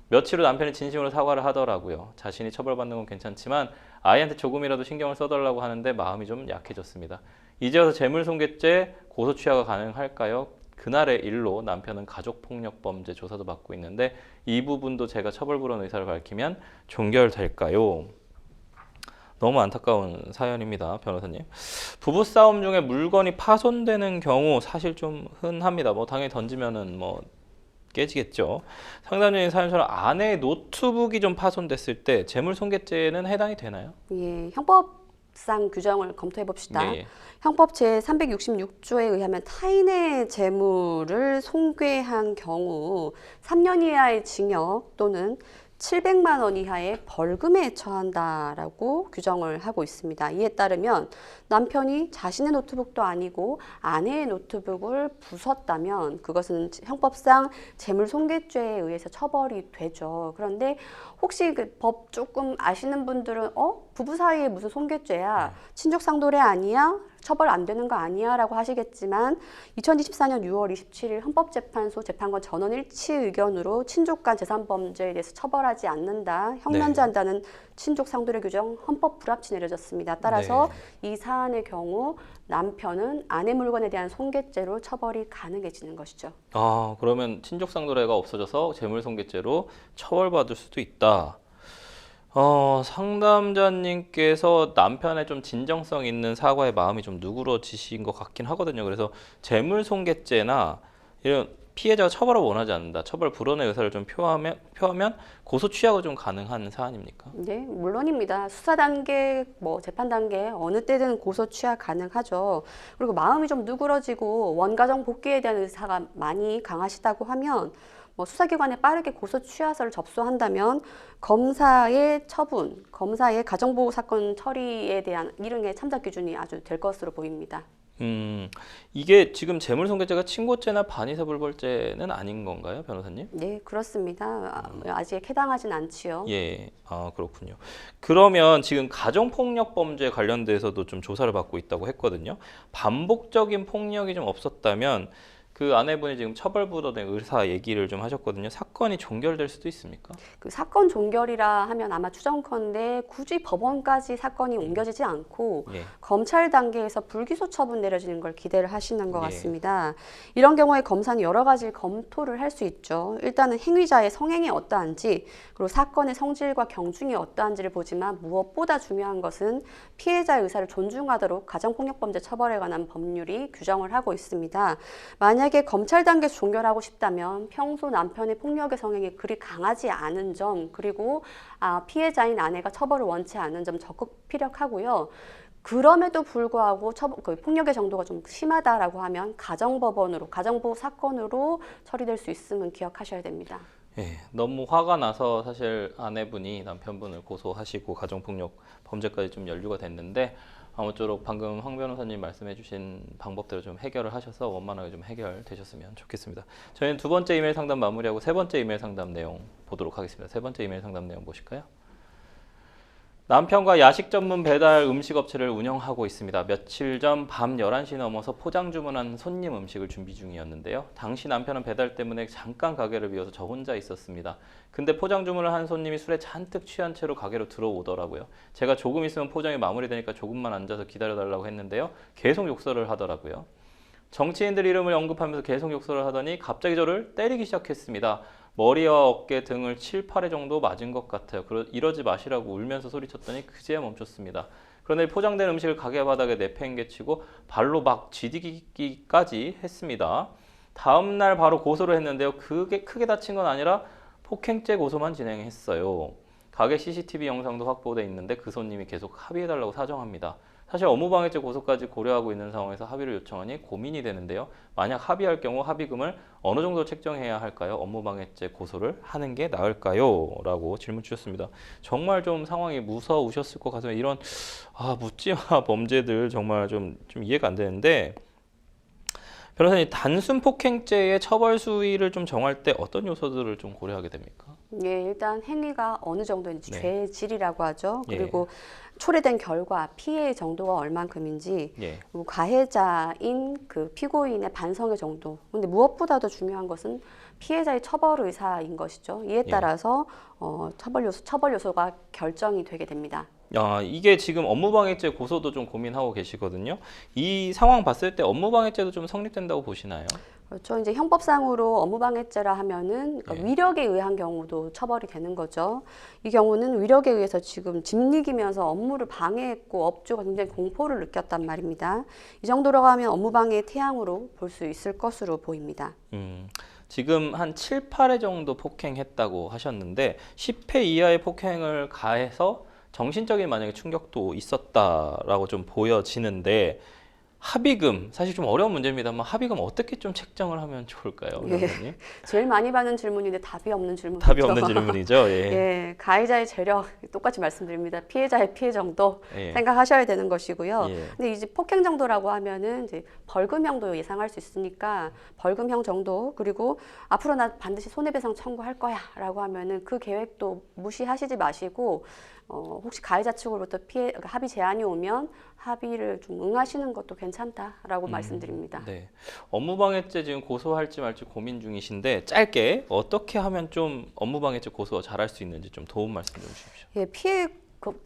며칠 후 남편이 진심으로 사과를 하더라고요. 자신이 처벌받는 건 괜찮지만 아이한테 조금이라도 신경을 써달라고 하는데 마음이 좀 약해졌습니다. 이제 와서 재물손괴죄 고소 취하가 가능할까요? 그날의 일로 남편은 가족폭력범죄 조사도 받고 있는데 이 부분도 제가 처벌불원 의사를 밝히면 종결될까요? 너무 안타까운 사연입니다, 변호사님. 부부싸움 중에 물건이 파손되는 경우 사실 좀 흔합니다. 당연히 던지면은 깨지겠죠. 상담자님 사연처럼 아내의 노트북이 좀 파손됐을 때 재물손괴죄는 해당이 되나요? 예, 형법상 규정을 검토해 봅시다. 예. 형법 제366조에 의하면 타인의 재물을 손괴한 경우 3년 이하의 징역 또는 700만 원 이하의 벌금에 처한다라고 규정을 하고 있습니다. 이에 따르면 남편이 자신의 노트북도 아니고 아내의 노트북을 부쉈다면 그것은 형법상 재물손괴죄에 의해서 처벌이 되죠. 그런데 혹시 그 법 조금 아시는 분들은 부부 사이에 무슨 손괴죄야? 친족상도례 아니야? 처벌 안 되는 거 아니야? 라고 하시겠지만 2024년 6월 27일 헌법재판소 재판관 전원 일치 의견으로 친족 간 재산범죄에 대해서 처벌하지 않는다, 형면제한다는 친족상도례 규정 헌법 불합치 내려졌습니다. 따라서 이 사안의 경우 남편은 아내 물건에 대한 손괴죄로 처벌이 가능해지는 것이죠. 그러면 친족상도례가 없어져서 재물손괴죄로 처벌받을 수도 있다. 상담자님께서 남편의 좀 진정성 있는 사과의 마음이 좀 누그러지신 것 같긴 하거든요. 그래서 재물손괴죄나 이런 피해자가 처벌을 원하지 않는다, 처벌 불원의 의사를 좀 표하면 고소 취하가 좀 가능한 사안입니까? 네, 물론입니다. 수사 단계, 뭐 재판 단계 어느 때든 고소 취하 가능하죠. 그리고 마음이 좀 누그러지고 원가정 복귀에 대한 의사가 많이 강하시다고 하면 뭐 수사기관에 빠르게 고소 취하서를 접수한다면 검사의 처분, 검사의 가정보호 사건 처리에 대한 일응의 참작 기준이 아주 될 것으로 보입니다. 이게 지금 재물손괴죄가 친고죄나 반의사불벌죄는 아닌 건가요, 변호사님? 네, 그렇습니다. 아직 해당하진 않지요. 예, 그렇군요. 그러면 지금 가정폭력 범죄 관련돼서도 좀 조사를 받고 있다고 했거든요. 반복적인 폭력이 좀 없었다면 그 아내분이 지금 처벌불원의 의사 얘기를 좀 하셨거든요. 사건이 종결될 수도 있습니까? 그 사건 종결이라 하면 아마 추정컨대 굳이 법원까지 사건이 옮겨지지 않고 예. 검찰 단계에서 불기소 처분 내려지는 걸 기대를 하시는 것 예. 같습니다. 이런 경우에 검사는 여러 가지 검토를 할 수 있죠. 일단은 행위자의 성행이 어떠한지, 그리고 사건의 성질과 경중이 어떠한지를 보지만 무엇보다 중요한 것은 피해자의 의사를 존중하도록 가정폭력범죄 처벌에 관한 법률이 규정을 하고 있습니다. 만약에 검찰 단계에서 종결하고 싶다면 평소 남편의 폭력의 성향이 그리 강하지 않은 점, 그리고 피해자인 아내가 처벌을 원치 않은 점 적극 피력하고요. 그럼에도 불구하고 폭력의 정도가 좀 심하다라고 하면 가정법원으로, 가정보호 사건으로 처리될 수 있음은 기억하셔야 됩니다. 예, 너무 화가 나서 사실 아내분이 남편분을 고소하시고 가정폭력 범죄까지 좀 연루가 됐는데, 아무쪼록 방금 황 변호사님 말씀해주신 방법대로 좀 해결을 하셔서 원만하게 좀 해결되셨으면 좋겠습니다. 저희는 두 번째 이메일 상담 마무리하고 세 번째 이메일 상담 내용 보도록 하겠습니다. 세 번째 이메일 상담 내용 보실까요? 남편과 야식 전문 배달 음식 업체를 운영하고 있습니다. 며칠 전 밤 11시 넘어서 포장 주문한 손님 음식을 준비 중이었는데요. 당시 남편은 배달 때문에 잠깐 가게를 비워서 저 혼자 있었습니다. 근데 포장 주문을 한 손님이 술에 잔뜩 취한 채로 가게로 들어오더라고요. 제가 조금 있으면 포장이 마무리되니까 조금만 앉아서 기다려달라고 했는데요. 계속 욕설을 하더라고요. 정치인들 이름을 언급하면서 계속 욕설을 하더니 갑자기 저를 때리기 시작했습니다. 머리와 어깨 등을 7, 8회 정도 맞은 것 같아요. 이러지 마시라고 울면서 소리쳤더니 그제야 멈췄습니다. 그런데 포장된 음식을 가게 바닥에 내팽개치고 발로 막 쥐디기까지 했습니다. 다음 날 바로 고소를 했는데요. 크게 다친 건 아니라 폭행죄 고소만 진행했어요. 가게 CCTV 영상도 확보돼 있는데 그 손님이 계속 합의해달라고 사정합니다. 사실 업무방해죄 고소까지 고려하고 있는 상황에서 합의를 요청하니 고민이 되는데요. 만약 합의할 경우 합의금을 어느 정도 책정해야 할까요? 업무방해죄 고소를 하는 게 나을까요? 라고 질문 주셨습니다. 정말 좀 상황이 무서우셨을 것 같아요. 이런 묻지마 범죄들 정말 좀 이해가 안 되는데, 변호사님, 단순 폭행죄의 처벌 수위를 좀 정할 때 어떤 요소들을 좀 고려하게 됩니까? 예, 일단 행위가 어느 정도인지, 네. 죄의 질이라고 하죠. 예. 그리고 초래된 결과, 피해의 정도가 얼만큼인지, 예. 그리고 가해자인 그 피고인의 반성의 정도. 근데 무엇보다도 중요한 것은 피해자의 처벌 의사인 것이죠. 이에 따라서 처벌 요소가 결정이 되게 됩니다. 이게 지금 업무방해죄 고소도 좀 고민하고 계시거든요. 이 상황 봤을 때 업무방해죄도 좀 성립된다고 보시나요? 그렇죠. 이제 형법상으로 업무방해죄라 하면은 그러니까 위력에 의한 경우도 처벌이 되는 거죠. 이 경우는 위력에 의해서 지금 짓이기면서 업무를 방해했고 업주가 굉장히 공포를 느꼈단 말입니다. 이 정도로 가면 업무방해의 태양으로 볼 수 있을 것으로 보입니다. 지금 한 7, 8회 정도 폭행했다고 하셨는데 10회 이하의 폭행을 가해서 정신적인 만약에 충격도 있었다라고 좀 보여지는데, 합의금, 사실 좀 어려운 문제입니다만 합의금 어떻게 좀 책정을 하면 좋을까요, 변호사님? 예, 제일 많이 받는 질문인데 답이 없는 질문이죠. 답이 없는 질문이죠. 예. 예, 가해자의 재력 똑같이 말씀드립니다. 피해자의 피해 정도 예. 생각하셔야 되는 것이고요. 예. 근데 이제 폭행 정도라고 하면은 이제 벌금형도 예상할 수 있으니까 벌금형 정도, 그리고 앞으로 나 반드시 손해배상 청구할 거야라고 하면은 그 계획도 무시하시지 마시고, 혹시 가해자 측으로부터 합의 제안이 오면 합의를 좀 응하시는 것도 괜찮다라고 말씀드립니다. 네. 업무방해죄 지금 고소할지 말지 고민 중이신데, 짧게 어떻게 하면 좀 업무방해죄 고소 잘할 수 있는지 좀 도움 말씀 좀 주십시오. 예, 피해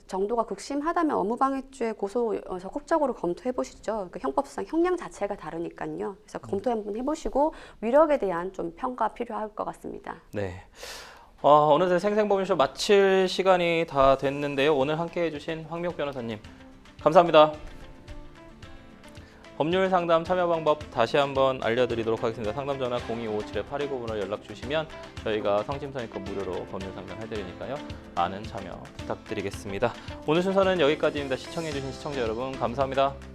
정도가 극심하다면 업무방해죄 고소 적극적으로 검토해 보시죠. 그 형법상 형량 자체가 다르니까요. 그래서 검토 한번 해보시고 위력에 대한 좀 평가 필요할 것 같습니다. 네. 어느새 생생법률쇼 마칠 시간이 다 됐는데요. 오늘 함께해 주신 황미옥 변호사님 감사합니다. 법률 상담 참여 방법 다시 한번 알려드리도록 하겠습니다. 상담 전화 0257-8299번으로 연락 주시면 저희가 성심성의껏 무료로 법률 상담 해드리니까요. 많은 참여 부탁드리겠습니다. 오늘 순서는 여기까지입니다. 시청해 주신 시청자 여러분 감사합니다.